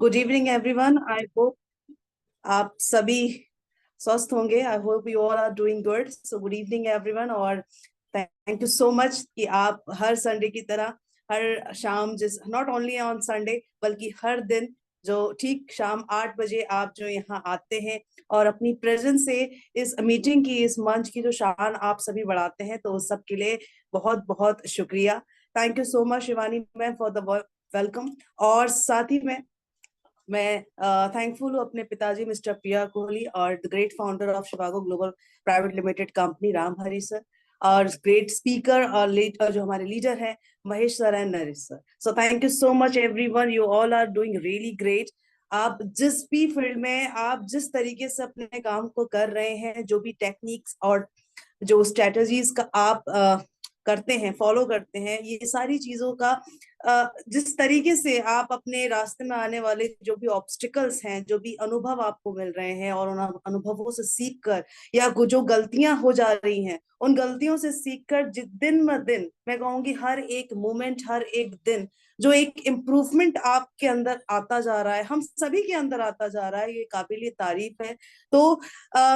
Good evening everyone. I hope आप सभी स्वस्थ होंगे। I hope you all are doing good. So good evening everyone, और thank you so much कि आप हर संडे की तरह हर शाम, जिस नॉट ओनली ऑन संडे बल्कि हर दिन जो ठीक शाम 8 बजे आप जो यहाँ आते हैं और अपनी प्रेजेंस से इस मीटिंग की, इस मंच की जो शान आप सभी बढ़ाते हैं, तो उस सब के लिए बहुत बहुत शुक्रिया। Thank you so much Shivani ma'am for the welcome. और साथ ही में मैं थैंकफुल हूँ अपने पिताजी मिस्टर पिया कोहली और the great founder of Chicago global private limited company Ram Hari sir, और ग्रेट स्पीकर और जो हमारे लीडर हैं Mahesh sir and Naresh sir. So thank you so much everyone, you all are doing really great. आप जिस भी फील्ड में, आप जिस तरीके से अपने काम को कर रहे हैं, जो भी टेक्निक्स और जो स्ट्रेटजीज का आप करते हैं, फॉलो करते हैं, ये सारी चीजों का जिस तरीके से आप अपने रास्ते में आने वाले जो भी ऑब्स्टिकल्स हैं, जो भी अनुभव आपको मिल रहे हैं, और उन अनुभवों से सीख कर या जो गलतियां हो जा रही हैं उन गलतियों से सीख कर दिन ब दिन, मैं कहूंगी हर एक मोमेंट, हर एक दिन जो एक इम्प्रूवमेंट आपके अंदर आता जा रहा है, हम सभी के अंदर आता जा रहा है, ये काबिल तारीफ है। तो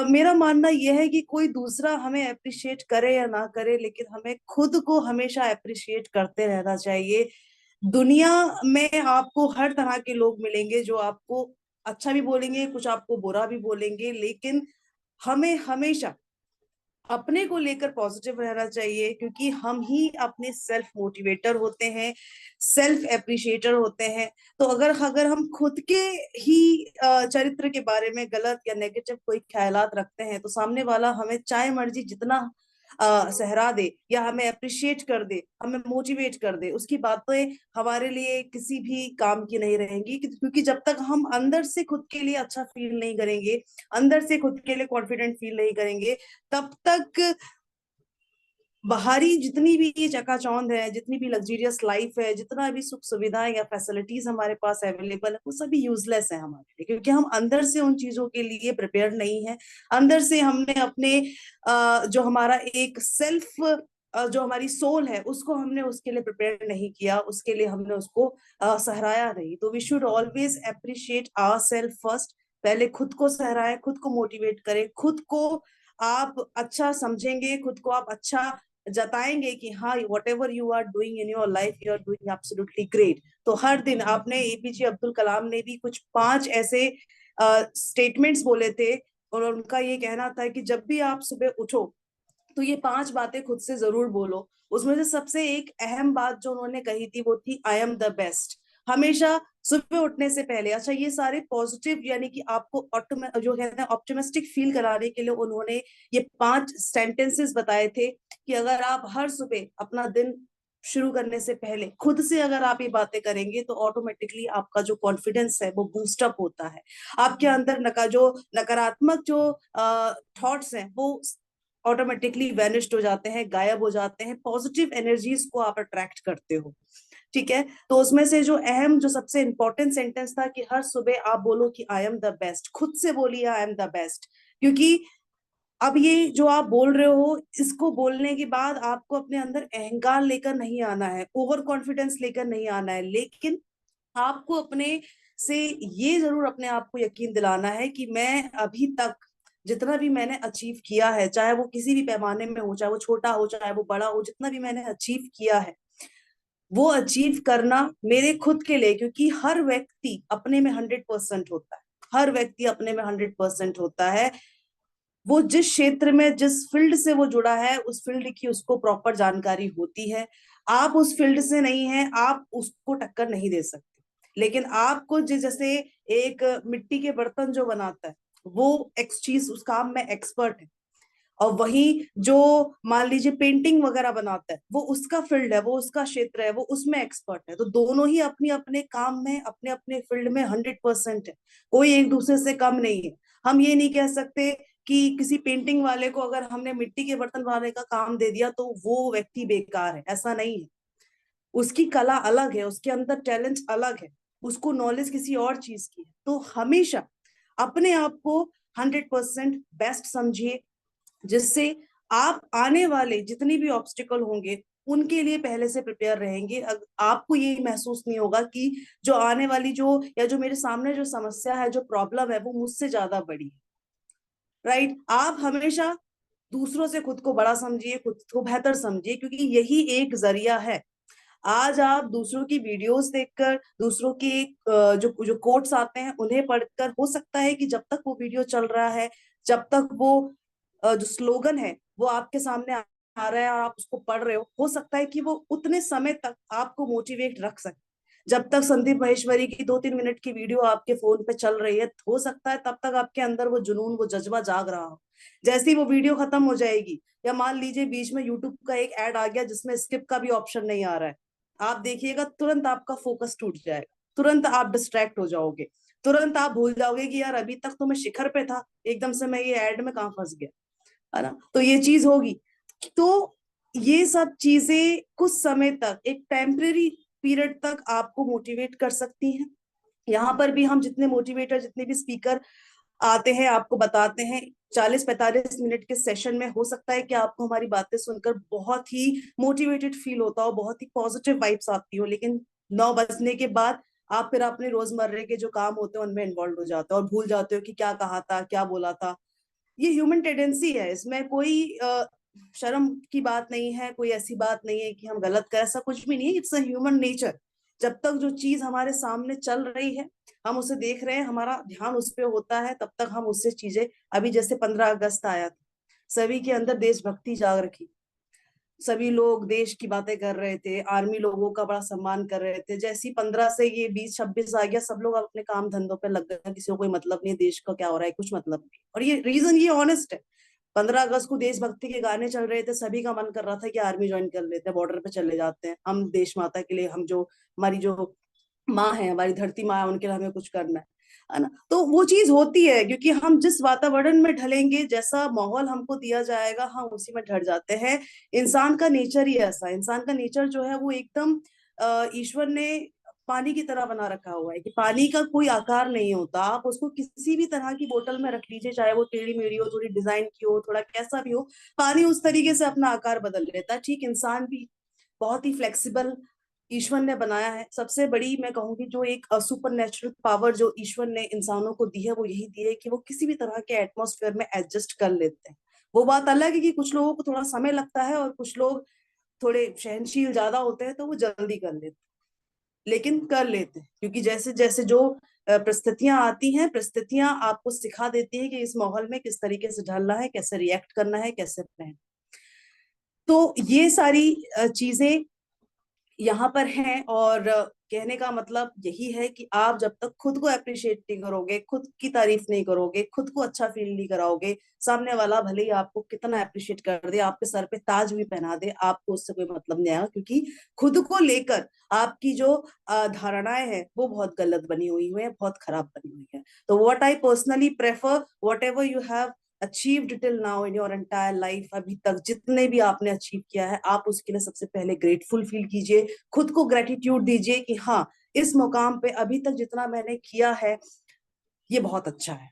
मेरा मानना यह है कि कोई दूसरा हमें अप्रिशिएट करे या ना करे, लेकिन हमें खुद को हमेशा अप्रिशिएट करते रहना चाहिए। दुनिया में आपको हर तरह के लोग मिलेंगे जो आपको अच्छा भी बोलेंगे, कुछ आपको बुरा भी बोलेंगे, लेकिन हमें हमेशा अपने को लेकर पॉजिटिव रहना चाहिए, क्योंकि हम ही अपने सेल्फ मोटिवेटर होते हैं, सेल्फ एप्रिशिएटर होते हैं। तो अगर अगर हम खुद के ही चरित्र के बारे में गलत या नेगेटिव कोई ख्यालात रखते हैं, तो सामने वाला हमें चाहे मर्जी जितना सहरा दे या हमें अप्रिशिएट कर दे, हमें मोटिवेट कर दे, उसकी बातें हमारे लिए किसी भी काम की नहीं रहेंगी, क्योंकि जब तक हम अंदर से खुद के लिए अच्छा फील नहीं करेंगे, अंदर से खुद के लिए कॉन्फिडेंट फील नहीं करेंगे, तब तक बाहरी जितनी भी ये चकाचौंध है, जितनी भी लग्जरियस लाइफ है, जितना भी सुख सुविधाएं या फैसिलिटीज हमारे पास अवेलेबल है, वो सभी यूजलेस है हमारे लिए, क्योंकि हम अंदर से उन चीजों के लिए प्रिपेयर नहीं है। अंदर से हमने अपने जो हमारा एक सेल्फ, जो हमारी सोल है, उसको हमने उसके लिए प्रिपेयर नहीं किया, उसके लिए हमने उसको सहराया नहीं। तो we should always appreciate our self first. पहले खुद को सहराएं, खुद को मोटिवेट करें, खुद को आप अच्छा समझेंगे, खुद को आप अच्छा जताएंगे कि हाँ, whatever you are doing in your life, you are doing absolutely great. तो हर दिन आपने, एपीजे अब्दुल कलाम ने भी कुछ 5 ऐसे स्टेटमेंट्स बोले थे, और उनका ये कहना था कि जब भी आप सुबह उठो तो ये 5 बातें खुद से जरूर बोलो। उसमें से सबसे एक अहम बात जो उन्होंने कही थी वो थी आई एम द बेस्ट। हमेशा सुबह उठने से पहले, अच्छा ये सारे पॉजिटिव यानी कि आपको जो कहते हैं ऑप्टिमिस्टिक फील कराने के लिए उन्होंने ये 5 सेंटेंसेस बताए थे कि अगर आप हर सुबह अपना दिन शुरू करने से पहले खुद से अगर आप ये बातें करेंगे, तो ऑटोमेटिकली आपका जो कॉन्फिडेंस है वो बूस्टअप होता है। आपके अंदर जो नकारात्मक जो थॉट्स हैं वो ऑटोमेटिकली वेनिश्ड हो जाते हैं, गायब हो जाते हैं, पॉजिटिव एनर्जीज को आप अट्रैक्ट करते हो। ठीक है, तो उसमें से जो अहम, जो सबसे इंपॉर्टेंट सेंटेंस था कि हर सुबह आप बोलो कि आई एम द बेस्ट, खुद से बोलिए आई एम द बेस्ट। क्योंकि अब ये जो आप बोल रहे हो, इसको बोलने के बाद आपको अपने अंदर अहंकार लेकर नहीं आना है, ओवर कॉन्फिडेंस लेकर नहीं आना है, लेकिन आपको अपने से ये जरूर अपने आप को यकीन दिलाना है कि मैं अभी तक जितना भी मैंने अचीव किया है, चाहे वो किसी भी पैमाने में हो, चाहे वो छोटा हो चाहे वो बड़ा हो, जितना भी मैंने अचीव किया है वो अचीव करना मेरे खुद के लिए, क्योंकि हर व्यक्ति अपने में 100% होता है। हर व्यक्ति अपने में 100% होता है। वो जिस क्षेत्र में, जिस फील्ड से वो जुड़ा है, उस फील्ड की उसको प्रॉपर जानकारी होती है। आप उस फील्ड से नहीं है, आप उसको टक्कर नहीं दे सकते, लेकिन आपको जैसे एक मिट्टी के बर्तन जो बनाता है वो एक चीज, उस काम में एक्सपर्ट है, और वही जो मान लीजिए पेंटिंग वगैरह बनाता है, वो उसका फील्ड है, वो उसका क्षेत्र है, वो उसमें एक्सपर्ट है। तो दोनों ही अपनी अपने काम में, अपने अपने फील्ड में 100% है, कोई एक दूसरे से कम नहीं है। हम ये नहीं कह सकते कि किसी पेंटिंग वाले को अगर हमने मिट्टी के बर्तन बनाने का काम दे दिया तो वो व्यक्ति बेकार है, ऐसा नहीं है। उसकी कला अलग है, उसके अंदर टैलेंट अलग है, उसको नॉलेज किसी और चीज की है। तो हमेशा अपने आप को 100% बेस्ट समझिए, जिससे आप आने वाले जितनी भी ऑब्स्टिकल होंगे उनके लिए पहले से प्रिपेयर रहेंगे। आपको ये महसूस नहीं होगा कि जो आने वाली जो या जो मेरे सामने जो समस्या है, जो प्रॉब्लम है, वो मुझसे ज्यादा बड़ी है। राइट? आप हमेशा दूसरों से खुद को बड़ा समझिए, खुद को बेहतर समझिए, क्योंकि यही एक जरिया है। आज आप दूसरों की वीडियोस देखकर, दूसरों के जो जो कोट्स आते हैं उन्हें पढ़कर, हो सकता है कि जब तक वो वीडियो चल रहा है, जब तक वो जो स्लोगन है वो आपके सामने आ रहा है और आप उसको पढ़ रहे हो सकता है कि वो उतने समय तक आपको मोटिवेट रख सके। जब तक संदीप महेश्वरी की 2-3 मिनट की वीडियो आपके फोन पे चल रही है, हो सकता है तब तक आपके अंदर वो जुनून, वो जज्बा जाग रहा हो। जैसे ही वो वीडियो खत्म हो जाएगी, या मान लीजिए बीच में यूट्यूब का एक ऐड आ गया जिसमें स्किप का भी ऑप्शन नहीं आ रहा है, आप देखिएगा तुरंत आपका फोकस टूट जाएगा, तुरंत आप डिस्ट्रैक्ट हो जाओगे, तुरंत आप भूल जाओगे कि यार अभी तक तो मैं शिखर पे था, एकदम से मैं ये ऐड में कहाँ फंस गया, है ना? तो ये चीज होगी। तो ये सब चीजें कुछ समय तक, एक टेम्परेरी पीरियड तक आपको मोटिवेट कर सकती हैं। यहाँ पर भी हम जितने मोटिवेटर, जितने भी स्पीकर आते हैं, आपको बताते हैं 40-45 मिनट के सेशन में हो सकता है कि आपको हमारी बातें सुनकर बहुत ही मोटिवेटेड फील होता हो, बहुत ही पॉजिटिव वाइब्स आती हो, लेकिन 9 बजने के बाद आप फिर अपने रोजमर्रे के जो काम होते हैं उनमें इन्वॉल्व हो जाते हो और भूल जाते हो कि क्या कहा था, क्या बोला था। ये ह्यूमन टेंडेंसी है, इसमें कोई शर्म की बात नहीं है, कोई ऐसी बात नहीं है कि हम गलत कर, ऐसा कुछ भी नहीं है, इट्स अ ह्यूमन नेचर। जब तक जो चीज हमारे सामने चल रही है, हम उसे देख रहे हैं, हमारा ध्यान उस पर होता है, तब तक हम उससे चीजें, अभी जैसे 15 अगस्त आया था, सभी के अंदर देशभक्ति जाग रखी, सभी लोग देश की बातें कर रहे थे, आर्मी लोगों का बड़ा सम्मान कर रहे थे। जैसी 15 से ये 20-26 आ गया, सब लोग अपने काम धंधों पे लग गए, किसी को कोई मतलब नहीं देश का क्या हो रहा है, कुछ मतलब नहीं। और ये रीजन ये ऑनेस्ट है, 15 अगस्त को देशभक्ति के गाने चल रहे थे, सभी का मन कर रहा था कि आर्मी ज्वाइन कर लेते हैं, बॉर्डर पे चले जाते हैं, हम देश माता के लिए, हम जो हमारी जो माँ है, हमारी धरती माँ है, उनके लिए हमें कुछ करना है ना? तो वो चीज होती है, क्योंकि हम जिस वातावरण में ढलेंगे, जैसा माहौल हमको दिया जाएगा, हम उसी में ढल जाते हैं। इंसान का नेचर ही ऐसा है, इंसान का नेचर जो है वो एकदम ईश्वर ने पानी की तरह बना रखा हुआ है कि पानी का कोई आकार नहीं होता, आप उसको किसी भी तरह की बोतल में रख लीजिए, चाहे वो टेढ़ी मेढ़ी हो, थोड़ी डिजाइन की हो, थोड़ा कैसा भी हो, पानी उस तरीके से अपना आकार बदल लेता है। ठीक, इंसान भी बहुत ही फ्लेक्सिबल ईश्वर ने बनाया है। सबसे बड़ी मैं कहूंगी जो एक सुपर नेचुरल पावर जो ईश्वर ने इंसानों को दी है, वो यही दी है कि वो किसी भी तरह के एटमॉस्फेयर में एडजस्ट कर लेते हैं। वो बात अलग है कि कुछ लोगों को थोड़ा समय लगता है और कुछ लोग थोड़े सहनशील ज्यादा होते हैं, तो वो जल्दी कर लेते हैं, लेकिन कर लेते हैं, क्योंकि जैसे जैसे जो परिस्थितियां आती हैं, परिस्थितियां आपको सिखा देती है कि इस माहौल में किस तरीके से ढलना है, कैसे रिएक्ट करना है, कैसे रहना। तो ये सारी चीजें यहाँ पर हैं। और कहने का मतलब यही है कि आप जब तक खुद को अप्रिशिएट नहीं करोगे, खुद की तारीफ नहीं करोगे, खुद को अच्छा फील नहीं कराओगे, सामने वाला भले ही आपको कितना अप्रिशिएट कर दे, आपके सर पे ताज भी पहना दे, आपको उससे कोई मतलब नहीं आएगा, क्योंकि खुद को लेकर आपकी जो धारणाएं हैं वो बहुत गलत बनी हुई है, बहुत खराब बनी हुई है। तो what I personally prefer, what ever you have achieved till now in your entire life, अभी तक जितने भी आपने अचीव किया है, आप उसके लिए सबसे पहले ग्रेटफुल फील कीजिए, खुद को ग्रेटिट्यूड दीजिए कि हाँ, इस मुकाम पे अभी तक जितना मैंने किया है ये बहुत अच्छा है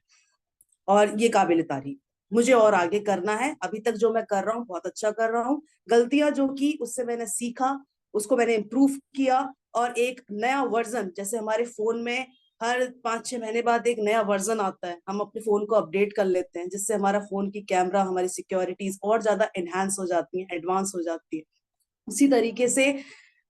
और ये काबिल तारीफ, मुझे और आगे करना है, अभी तक जो मैं कर रहा हूँ बहुत अच्छा कर रहा हूँ, गलतियां जो की उससे मैंने सीखा, उसको मैंने इम्प्रूव किया, और एक नया वर्जन, जैसे हमारे फोन में हर 5-6 महीने बाद एक नया वर्जन आता है, हम अपने फोन को अपडेट कर लेते हैं, जिससे हमारा फोन की कैमरा, हमारी सिक्योरिटीज और ज्यादा एनहांस हो जाती है, एडवांस हो जाती है। उसी तरीके से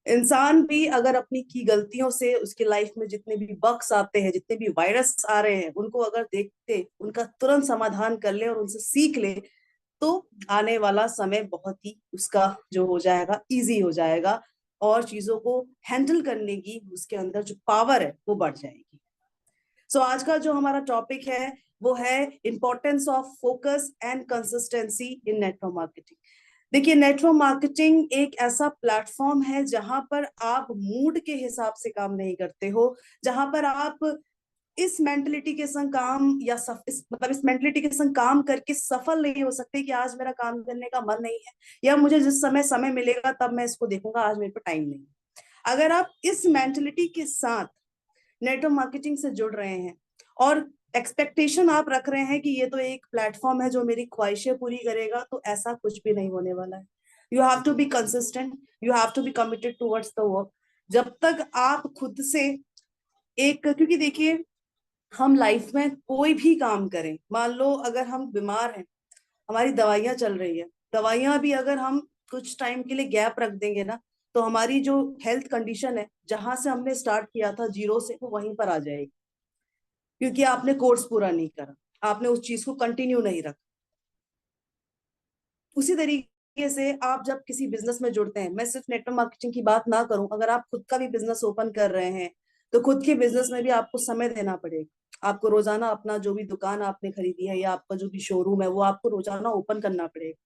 इंसान भी अगर अपनी की गलतियों से, उसकी लाइफ में जितने भी बग्स आते हैं, जितने भी वायरस आ रहे हैं, उनको अगर देखते उनका तुरंत समाधान कर ले और उनसे सीख ले, तो आने वाला समय बहुत ही उसका जो हो जाएगा, इजी हो जाएगा, और चीजों को हैंडल करने की उसके अंदर जो पावर है वो बढ़ जाएगी। सो आज का जो हमारा टॉपिक है वो है importance of focus and consistency in network marketing. देखिए, नेटवर्क मार्केटिंग एक ऐसा प्लेटफॉर्म है जहां पर आप मूड के हिसाब से काम नहीं करते हो, जहां पर आप इस मेंटलिटी के संग काम या मतलब इस मेंटलिटी के संग काम करके सफल नहीं हो सकते कि आज मेरा काम करने का मन नहीं है, या मुझे जिस समय समय मिलेगा तब मैं इसको देखूंगा, आज मेरे पे टाइम नहीं है। अगर आप इस मेंटलिटी के साथ नेटवर्क मार्केटिंग से जुड़ रहे हैं और एक्सपेक्टेशन आप रख रहे हैं कि ये तो एक प्लेटफॉर्म है जो मेरी ख्वाहिशें पूरी करेगा, तो ऐसा कुछ भी नहीं होने वाला है। You have to be consistent, you have to be committed towards the work. जब तक आप खुद से एक, क्योंकि देखिए हम लाइफ में कोई भी काम करें, मान लो अगर हम बीमार हैं, हमारी दवाइयां चल रही है, दवाइयां भी अगर हम कुछ टाइम के लिए गैप रख देंगे ना, तो हमारी जो हेल्थ कंडीशन है, जहां से हमने स्टार्ट किया था जीरो से, वो वहीं पर आ जाएगी, क्योंकि आपने कोर्स पूरा नहीं करा, आपने उस चीज को कंटिन्यू नहीं रखा। उसी तरीके से आप जब किसी बिजनेस में जुड़ते हैं, मैं सिर्फ नेटवर्क मार्केटिंग की बात ना करूं, अगर आप खुद का भी बिजनेस ओपन कर रहे हैं, तो खुद के बिजनेस में भी आपको समय देना पड़ेगा। आपको रोजाना अपना जो भी दुकान आपने खरीदी है या आपका जो भी शोरूम है, वो आपको रोजाना ओपन करना पड़ेगा।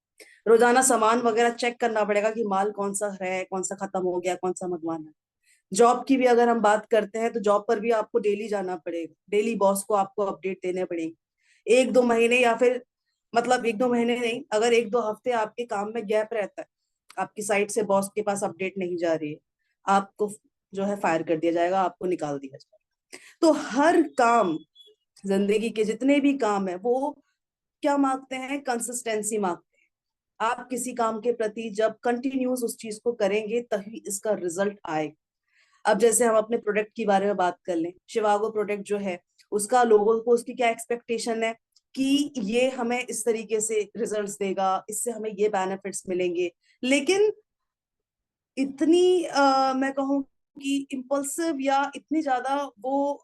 रोजाना सामान वगैरह चेक करना पड़ेगा कि माल कौन सा है, कौन सा खत्म हो गया, कौन सा मंगवाना है। जॉब की भी अगर हम बात करते हैं, तो जॉब पर भी आपको डेली जाना पड़ेगा, डेली बॉस को आपको अपडेट देने पड़ेंगे। एक दो महीने या फिर, मतलब एक दो महीने नहीं, अगर एक दो हफ्ते आपके काम में गैप रहता है, आपकी साइड से बॉस के पास अपडेट नहीं जा रही है, आपको जो है फायर कर दिया जाएगा, आपको निकाल दिया जाएगा। तो हर काम, जिंदगी के जितने भी काम है, वो क्या मांगते हैं? कंसिस्टेंसी मांगते हैं। आप किसी काम के प्रति जब कंटिन्यूस उस चीज को करेंगे, तभी इसका रिजल्ट आएगा। अब जैसे हम अपने प्रोडक्ट के बारे में बात कर लें, शिवागो प्रोडक्ट जो है, उसका लोगों को उसकी क्या एक्सपेक्टेशन है कि ये हमें इस तरीके से रिजल्ट्स देगा, इससे हमें ये बेनिफिट्स मिलेंगे। लेकिन इतनी मैं कहूँ कि इम्पल्सिव, या इतनी ज्यादा वो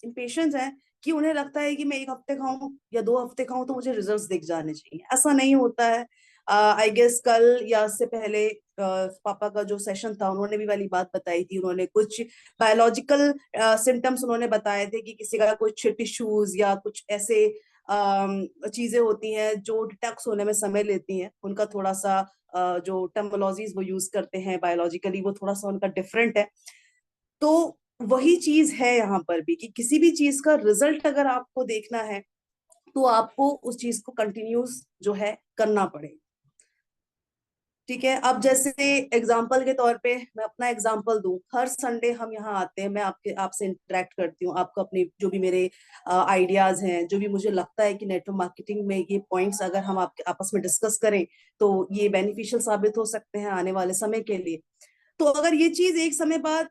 इम्पेशंस है कि उन्हें लगता है कि मैं एक हफ्ते खाऊं या दो हफ्ते खाऊं तो मुझे रिजल्ट्स दिख जाने चाहिए। ऐसा नहीं होता है। आई गेस कल या उससे पहले पापा का जो सेशन था, उन्होंने भी वाली बात बताई थी। उन्होंने कुछ बायोलॉजिकल सिम्टम्स उन्होंने बताए थे कि किसी का कुछ टिश्यूज या कुछ ऐसे चीजें होती हैं जो डिटॉक्स होने में समय लेती हैं। उनका थोड़ा सा जो टर्मिनोलॉजीज वो यूज करते हैं बायोलॉजिकली, वो थोड़ा सा उनका डिफरेंट है। तो वही चीज है यहाँ पर भी, कि किसी भी चीज का रिजल्ट अगर आपको देखना है, तो आपको उस चीज को कंटिन्यूस जो है करना पड़ेगा। ठीक है, अब जैसे एग्जाम्पल के तौर पे मैं अपना एग्जाम्पल दूं, हर संडे हम यहाँ आते हैं, मैं आपसे इंटरेक्ट करती हूँ, आपको अपनी जो भी मेरे आइडियाज हैं, जो भी मुझे लगता है कि नेटवर्क मार्केटिंग में ये पॉइंट्स अगर हम आपके आपस में डिस्कस करें, तो ये बेनिफिशियल साबित हो सकते हैं आने वाले समय के लिए। तो अगर ये चीज एक समय बाद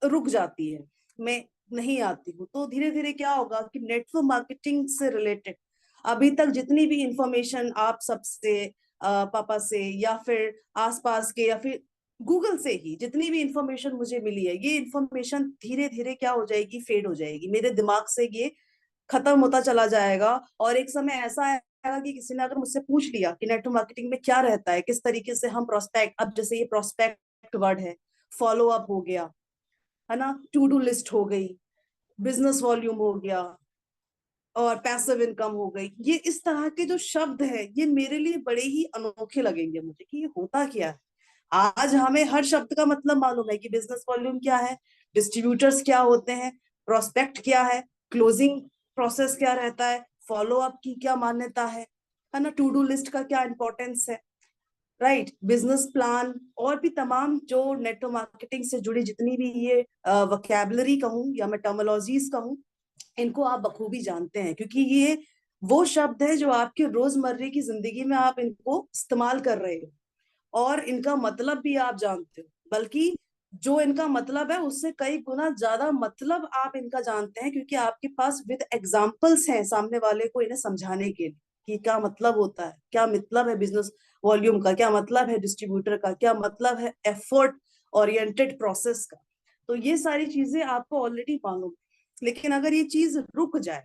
रुक जाती है, मैं नहीं आती हूँ, तो धीरे धीरे क्या होगा कि नेटवर्क मार्केटिंग से रिलेटेड अभी तक जितनी भी इंफॉर्मेशन आप सबसे, पापा से या फिर आसपास के या फिर गूगल से ही जितनी भी इंफॉर्मेशन मुझे मिली है, ये इंफॉर्मेशन धीरे धीरे क्या हो जाएगी, फेड हो जाएगी, मेरे दिमाग से ये खत्म होता चला जाएगा। और एक समय ऐसा आएगा कि किसी ने अगर मुझसे पूछ लिया कि नेटवर्क मार्केटिंग में क्या रहता है, किस तरीके से हम प्रोस्पेक्ट, अब जैसे ये प्रोस्पेक्ट वर्ड है, फॉलो अप हो गया, है ना, टू डू लिस्ट हो गई, बिजनेस वॉल्यूम हो गया, और पैसिव इनकम हो गई, ये इस तरह के जो शब्द है, ये मेरे लिए बड़े ही अनोखे लगेंगे मुझे कि ये होता क्या है। आज हमें हर शब्द का मतलब मालूम है कि बिजनेस वॉल्यूम क्या है, डिस्ट्रीब्यूटर्स क्या होते हैं, प्रोस्पेक्ट क्या है, क्लोजिंग प्रोसेस क्या रहता है, फॉलो अप की क्या मान्यता है ना, टू डू लिस्ट का क्या इंपॉर्टेंस है, राइट, बिजनेस प्लान, और भी तमाम जो नेटवर्क मार्केटिंग से जुड़ी जितनी भी ये वोकैबुलरी कहूँ या मैं टर्मिनोलॉजीज कहूँ, इनको आप बखूबी जानते हैं, क्योंकि ये वो शब्द है जो आपके रोजमर्रे की जिंदगी में आप इनको इस्तेमाल कर रहे हो, और इनका मतलब भी आप जानते हो, बल्कि जो इनका मतलब है उससे कई गुना ज्यादा मतलब आप इनका जानते हैं, क्योंकि आपके पास विद एग्जाम्पल्स हैं सामने वाले को इन्हें समझाने के लिए कि क्या मतलब होता है, क्या मतलब है बिजनेस वॉल्यूम का, क्या मतलब है डिस्ट्रीब्यूटर का, क्या मतलब है एफर्ट ओरिएंटेड प्रोसेस का। तो ये सारी चीजें आपको ऑलरेडी मालूम है। लेकिन अगर ये चीज रुक जाए,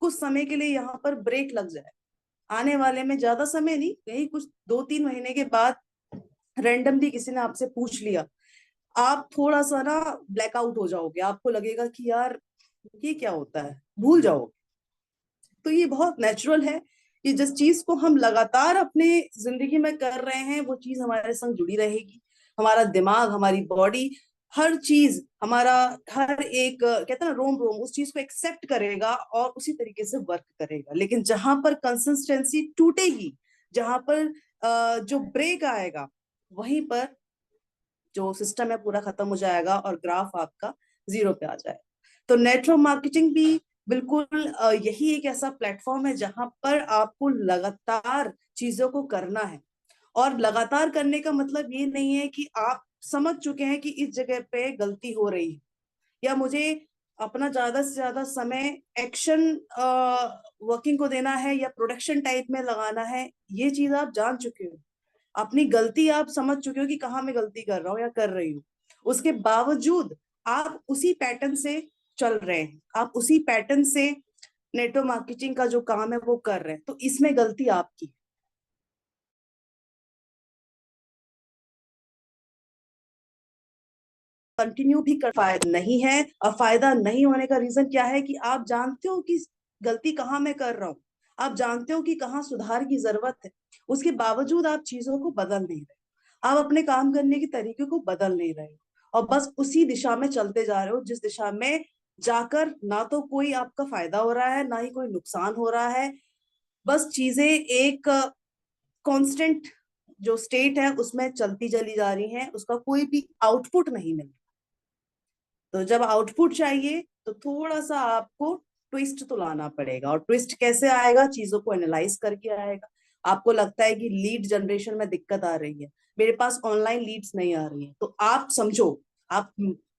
कुछ समय के लिए यहाँ पर ब्रेक लग जाए, आने वाले में ज्यादा समय नहीं, यही कुछ दो तीन महीने के बाद रैंडमली किसी ने आपसे पूछ लिया, आप थोड़ा सा ना ब्लैकआउट हो जाओगे, आपको लगेगा कि यार ये क्या होता है, भूल जाओगे। तो ये बहुत नेचुरल है कि जिस चीज को हम लगातार अपने जिंदगी में कर रहे हैं, वो चीज हमारे संग जुड़ी रहेगी। हमारा दिमाग, हमारी बॉडी, हर चीज, हमारा हर एक कहते हैं ना रोम रोम उस चीज को एक्सेप्ट करेगा और उसी तरीके से वर्क करेगा। लेकिन जहां पर कंसिस्टेंसी टूटेगी, जहां पर जो ब्रेक आएगा, वहीं पर जो सिस्टम है पूरा खत्म हो जाएगा और ग्राफ आपका जीरो पे आ जाएगा। तो नेटवर्क मार्केटिंग भी बिल्कुल यही एक ऐसा प्लेटफॉर्म है जहां पर आपको लगातार चीजों को करना है। और लगातार करने का मतलब ये नहीं है कि आप समझ चुके हैं कि इस जगह पे गलती हो रही है, या मुझे अपना ज्यादा से ज्यादा समय एक्शन वर्किंग को देना है या प्रोडक्शन टाइप में लगाना है। ये चीज आप जान चुके हो, अपनी गलती आप समझ चुके हो कि कहाँ मैं गलती कर रहा हूँ या कर रही हूँ। उसके बावजूद आप उसी पैटर्न से चल रहे हैं, आप उसी पैटर्न से नेटवर्क मार्केटिंग का जो काम है वो कर रहे हैं, तो इसमें गलती आपकी। कंटिन्यू भी कर फायदा नहीं है, और फायदा नहीं होने का रीजन क्या है कि आप जानते हो कि गलती कहाँ मैं कर रहा हूँ, आप जानते हो कि कहाँ सुधार की जरूरत है, उसके बावजूद आप चीजों को बदल नहीं रहे, आप अपने काम करने के तरीके को बदल नहीं रहे हो, और बस उसी दिशा में चलते जा रहे हो जिस दिशा में जाकर ना तो कोई आपका फायदा हो रहा है ना ही कोई नुकसान हो रहा है। बस चीजें एक कांस्टेंट जो स्टेट है उसमें चलती चली जा रही हैं, उसका कोई भी आउटपुट नहीं मिल रहा। तो जब आउटपुट चाहिए तो थोड़ा सा आपको ट्विस्ट तो लाना पड़ेगा, और ट्विस्ट कैसे आएगा, चीजों को एनालाइज करके आएगा। आपको लगता है कि लीड जनरेशन में दिक्कत आ रही है, मेरे पास ऑनलाइन लीड्स नहीं आ रही है, तो आप समझो, आप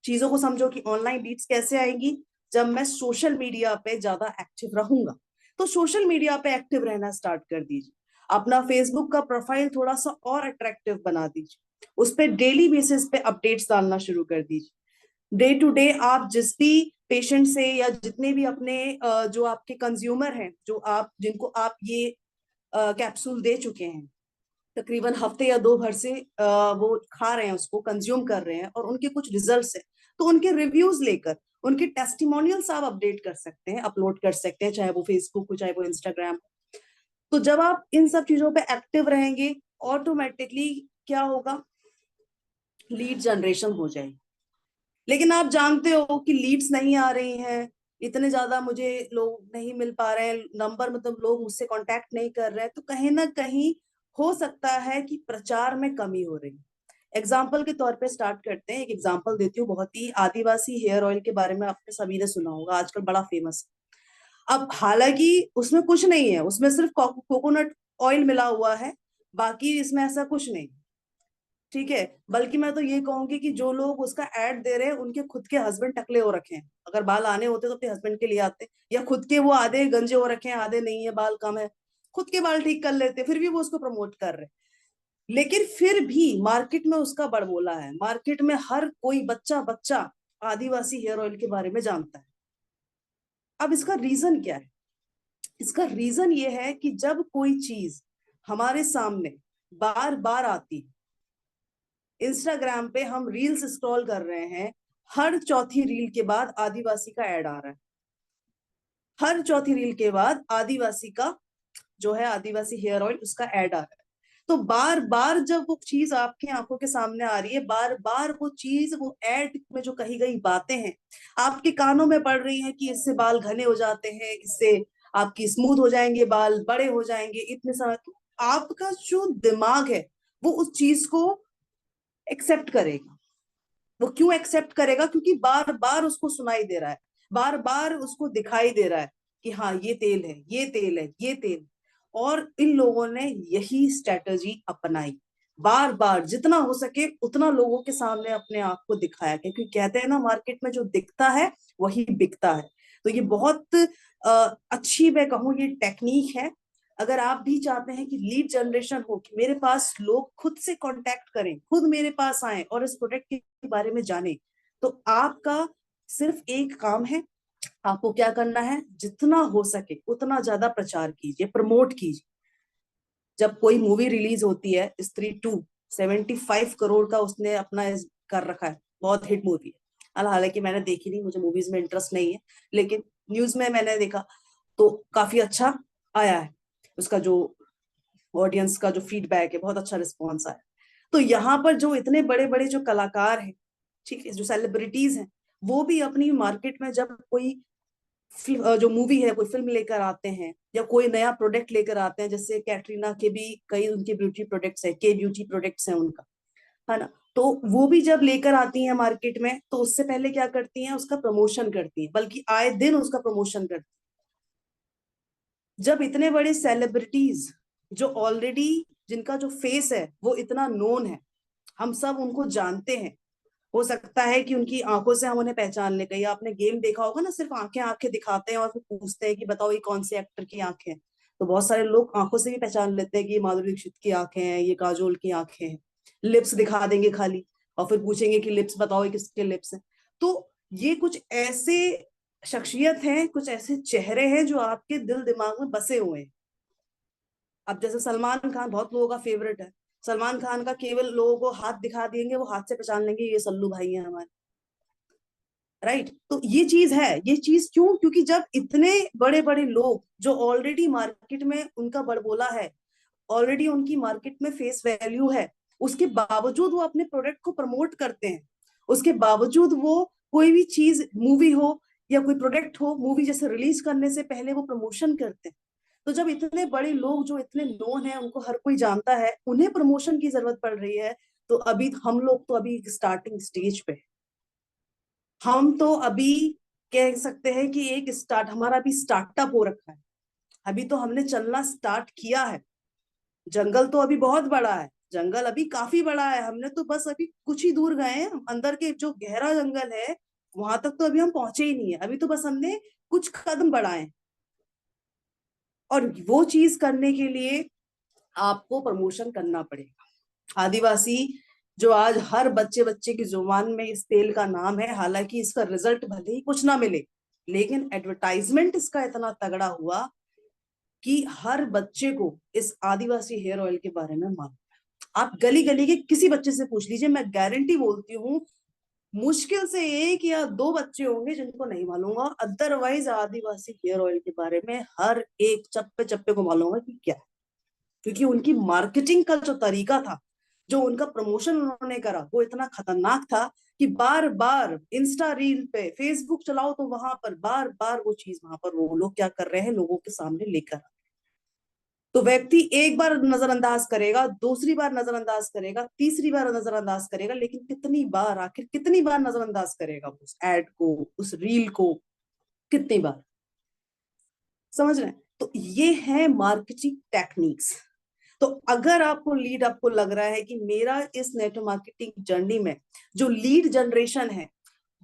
चीजों को समझो कि ऑनलाइन लीड्स कैसे आएंगी। जब मैं सोशल मीडिया पे ज्यादा एक्टिव रहूंगा, तो सोशल मीडिया पे एक्टिव रहना स्टार्ट कर दीजिए, अपना फेसबुक का प्रोफाइल थोड़ा सा और अट्रैक्टिव बना दीजिए, उस पर डेली बेसिस पे अपडेट्स डालना शुरू कर दीजिए। डे टू डे आप जिस भी पेशेंट से या जितने भी अपने जो आपके कंज्यूमर हैं, जो आप जिनको आप ये कैप्सूल दे चुके हैं, तकरीबन हफ्ते या दो भर से वो खा रहे हैं, उसको कंज्यूम कर रहे हैं और उनके कुछ रिजल्ट्स हैं, तो उनके रिव्यूज लेकर उनके टेस्टिमोनियल्स आप अपडेट कर सकते हैं, अपलोड कर सकते हैं, चाहे वो फेसबुक हो चाहे वो इंस्टाग्राम। तो जब आप इन सब चीजों पे एक्टिव रहेंगे, ऑटोमेटिकली क्या होगा, लीड जनरेशन हो जाएगी। लेकिन आप जानते हो कि लीड्स नहीं आ रही हैं, इतने ज्यादा मुझे लोग नहीं मिल पा रहे हैं, नंबर मतलब लोग मुझसे कांटेक्ट नहीं कर रहे हैं, तो कहीं ना कहीं हो सकता है कि प्रचार में कमी हो रही है। एग्जाम्पल के तौर पे स्टार्ट करते हैं, एक एग्जाम्पल देती हूँ, बहुत ही आदिवासी हेयर ऑयल के बारे में आपने सभी ने सुना होगा, आजकल बड़ा फेमस है। अब हालांकि उसमें कुछ नहीं है, उसमें सिर्फ कोकोनट ऑयल मिला हुआ है, बाकी इसमें ऐसा कुछ नहीं, ठीक है। बल्कि मैं तो ये कहूंगी कि जो लोग उसका एड दे रहे हैं उनके खुद के हस्बैंड टकले हो रखे हैं, अगर बाल आने होते तो अपने हस्बैंड के लिए आते, या खुद के वो आधे गंजे हो रखे हैं, आधे नहीं है, बाल कम है, खुद के बाल ठीक कर लेते, फिर भी वो उसको प्रमोट कर रहे हैं। लेकिन फिर भी मार्केट में उसका बड़बोला है, मार्केट में हर कोई बच्चा बच्चा आदिवासी हेयर ऑयल के बारे में जानता है। अब इसका रीजन क्या है? इसका रीजन ये है कि जब कोई चीज हमारे सामने बार बार आती है, इंस्टाग्राम पे हम रील्स स्क्रॉल कर रहे हैं, हर चौथी रील के बाद आदिवासी का ऐड आ रहा है, हर चौथी रील के बाद आदिवासी का जो है, आदिवासी हेयर ऑयल, उसका ऐड आ रहा है। तो बार बार जब वो चीज आपकी आंखों के सामने आ रही है, बार बार वो चीज, वो ऐड में जो कही गई बातें हैं आपके कानों में पड़ रही हैं कि इससे बाल घने हो जाते हैं, इससे आपकी स्मूथ हो जाएंगे, बाल बड़े हो जाएंगे इतने सारे, तो आपका जो दिमाग है वो उस चीज को एक्सेप्ट करेगा। वो क्यों एक्सेप्ट करेगा? क्योंकि बार बार उसको सुनाई दे रहा है, बार बार उसको दिखाई दे रहा है कि हाँ ये तेल है, ये तेल है, ये तेल है। और इन लोगों ने यही स्ट्रेटजी अपनाई, बार बार जितना हो सके उतना लोगों के सामने अपने आप को दिखाया, क्योंकि कहते हैं ना, मार्केट में जो दिखता है वही बिकता है। तो ये बहुत अच्छी, मैं कहूँ, ये टेक्निक है। अगर आप भी चाहते हैं कि लीड जनरेशन हो, कि मेरे पास लोग खुद से कांटेक्ट करें, खुद मेरे पास आए और इस प्रोडक्ट के बारे में जाने, तो आपका सिर्फ एक काम है, आपको क्या करना है, जितना हो सके उतना ज्यादा प्रचार कीजिए, प्रमोट कीजिए। जब कोई मूवी रिलीज होती है, स्त्री 2, 75 करोड़ का उसने अपना कर रखा है, बहुत हिट मूवी है। हालांकि मैंने देखी नहीं, मुझे मूवीज में इंटरेस्ट नहीं है, लेकिन न्यूज में मैंने देखा तो काफी अच्छा आया है, उसका जो ऑडियंस का जो फीडबैक है, बहुत अच्छा रिस्पॉन्स आया। तो यहाँ पर जो इतने बड़े बड़े जो कलाकार हैं, ठीक है, जो सेलिब्रिटीज हैं, वो भी अपनी मार्केट में जब कोई जो मूवी है, कोई फिल्म लेकर आते हैं या कोई नया प्रोडक्ट लेकर आते हैं, जैसे कैटरीना के भी कई उनके ब्यूटी प्रोडक्ट्स है, के ब्यूटी प्रोडक्ट्स हैं उनका, है ना, तो वो भी जब लेकर आती हैं मार्केट में, तो उससे पहले क्या करती हैं, उसका प्रमोशन करती हैं, बल्कि आए दिन उसका प्रमोशन करती हैं। जब इतने बड़े सेलिब्रिटीज जो ऑलरेडी जिनका जो फेस है वो इतना नोन है, हम सब उनको जानते हैं। हो सकता है कि उनकी आंखों से हम उन्हें पहचान ले। कहीं आपने गेम देखा होगा ना, सिर्फ आंखें आंखें दिखाते हैं और फिर पूछते हैं कि बताओ ये कौन से एक्टर की आंखें हैं। तो बहुत सारे लोग आंखों से भी पहचान लेते हैं कि ये माधुरी दीक्षित की आंखें हैं, ये काजोल की आंखें हैं। लिप्स दिखा देंगे खाली, और फिर पूछेंगे कि लिप्स बताओ ये किसके लिप्स हैं। तो ये कुछ ऐसे शख्सियत हैं, कुछ ऐसे चेहरे हैं जो आपके दिल दिमाग में बसे हुए हैं। अब जैसे सलमान खान बहुत लोगों का फेवरेट है। सलमान खान का केवल लोगों को हाथ दिखा देंगे, वो हाथ से पहचान लेंगे ये सल्लू भाई हैं हमारे। राइट, तो ये चीज है। ये चीज क्यों? क्योंकि जब इतने बड़े बड़े लोग जो ऑलरेडी मार्केट में उनका बड़बोला है, ऑलरेडी उनकी मार्केट में फेस वैल्यू है, उसके बावजूद वो अपने प्रोडक्ट को प्रमोट करते हैं। उसके बावजूद वो कोई भी चीज, मूवी हो या कोई प्रोडक्ट हो, मूवी जैसे रिलीज करने से पहले वो प्रमोशन करते हैं। तो जब इतने बड़े लोग जो इतने नोन है, उनको हर कोई जानता है, उन्हें प्रमोशन की जरूरत पड़ रही है, तो अभी हम लोग तो अभी स्टार्टिंग स्टेज पे हैं। हम तो अभी कह सकते हैं कि एक स्टार्ट, हमारा अभी स्टार्टअप हो रखा है। अभी तो हमने चलना स्टार्ट किया है। जंगल तो अभी बहुत बड़ा है, जंगल अभी काफी बड़ा है। हमने तो बस अभी कुछ ही दूर गए हैं, अंदर के जो गहरा जंगल है वहां तक तो अभी हम पहुंचे ही नहीं है। अभी तो बस हमने कुछ कदम बढ़ाए। और वो चीज करने के लिए आपको प्रमोशन करना पड़ेगा। आदिवासी जो आज हर बच्चे बच्चे की जुबान में इस तेल का नाम है, हालांकि इसका रिजल्ट भले ही कुछ ना मिले, लेकिन एडवर्टाइजमेंट इसका इतना तगड़ा हुआ कि हर बच्चे को इस आदिवासी हेयर ऑयल के बारे में मालूम। आप गली गली के किसी बच्चे से पूछ लीजिए, मैं गारंटी बोलती हूँ मुश्किल से एक या दो बच्चे होंगे जिनको नहीं मालूम होगा। अदरवाइज आदिवासी हेयर ऑयल के बारे में हर एक चप्पे चप्पे को मालूम होगा कि क्या है। क्योंकि उनकी मार्केटिंग का जो तरीका था, जो उनका प्रमोशन उन्होंने करा, वो इतना खतरनाक था कि बार बार इंस्टा रील पे, फेसबुक चलाओ तो वहां पर बार बार वो चीज, वहां पर वो लोग क्या कर रहे हैं, लोगों के सामने लेकर। तो व्यक्ति एक बार नजरअंदाज करेगा, दूसरी बार नजरअंदाज करेगा, तीसरी बार नजरअंदाज करेगा, लेकिन कितनी बार, आखिर कितनी बार नजरअंदाज करेगा उस एड को, उस रील को, कितनी बार? समझ रहे हैं? तो ये है मार्केटिंग टेक्निक्स। तो अगर आपको लीड, आपको लग रहा है कि मेरा इस नेटवर्क मार्केटिंग जर्नी में जो लीड जनरेशन है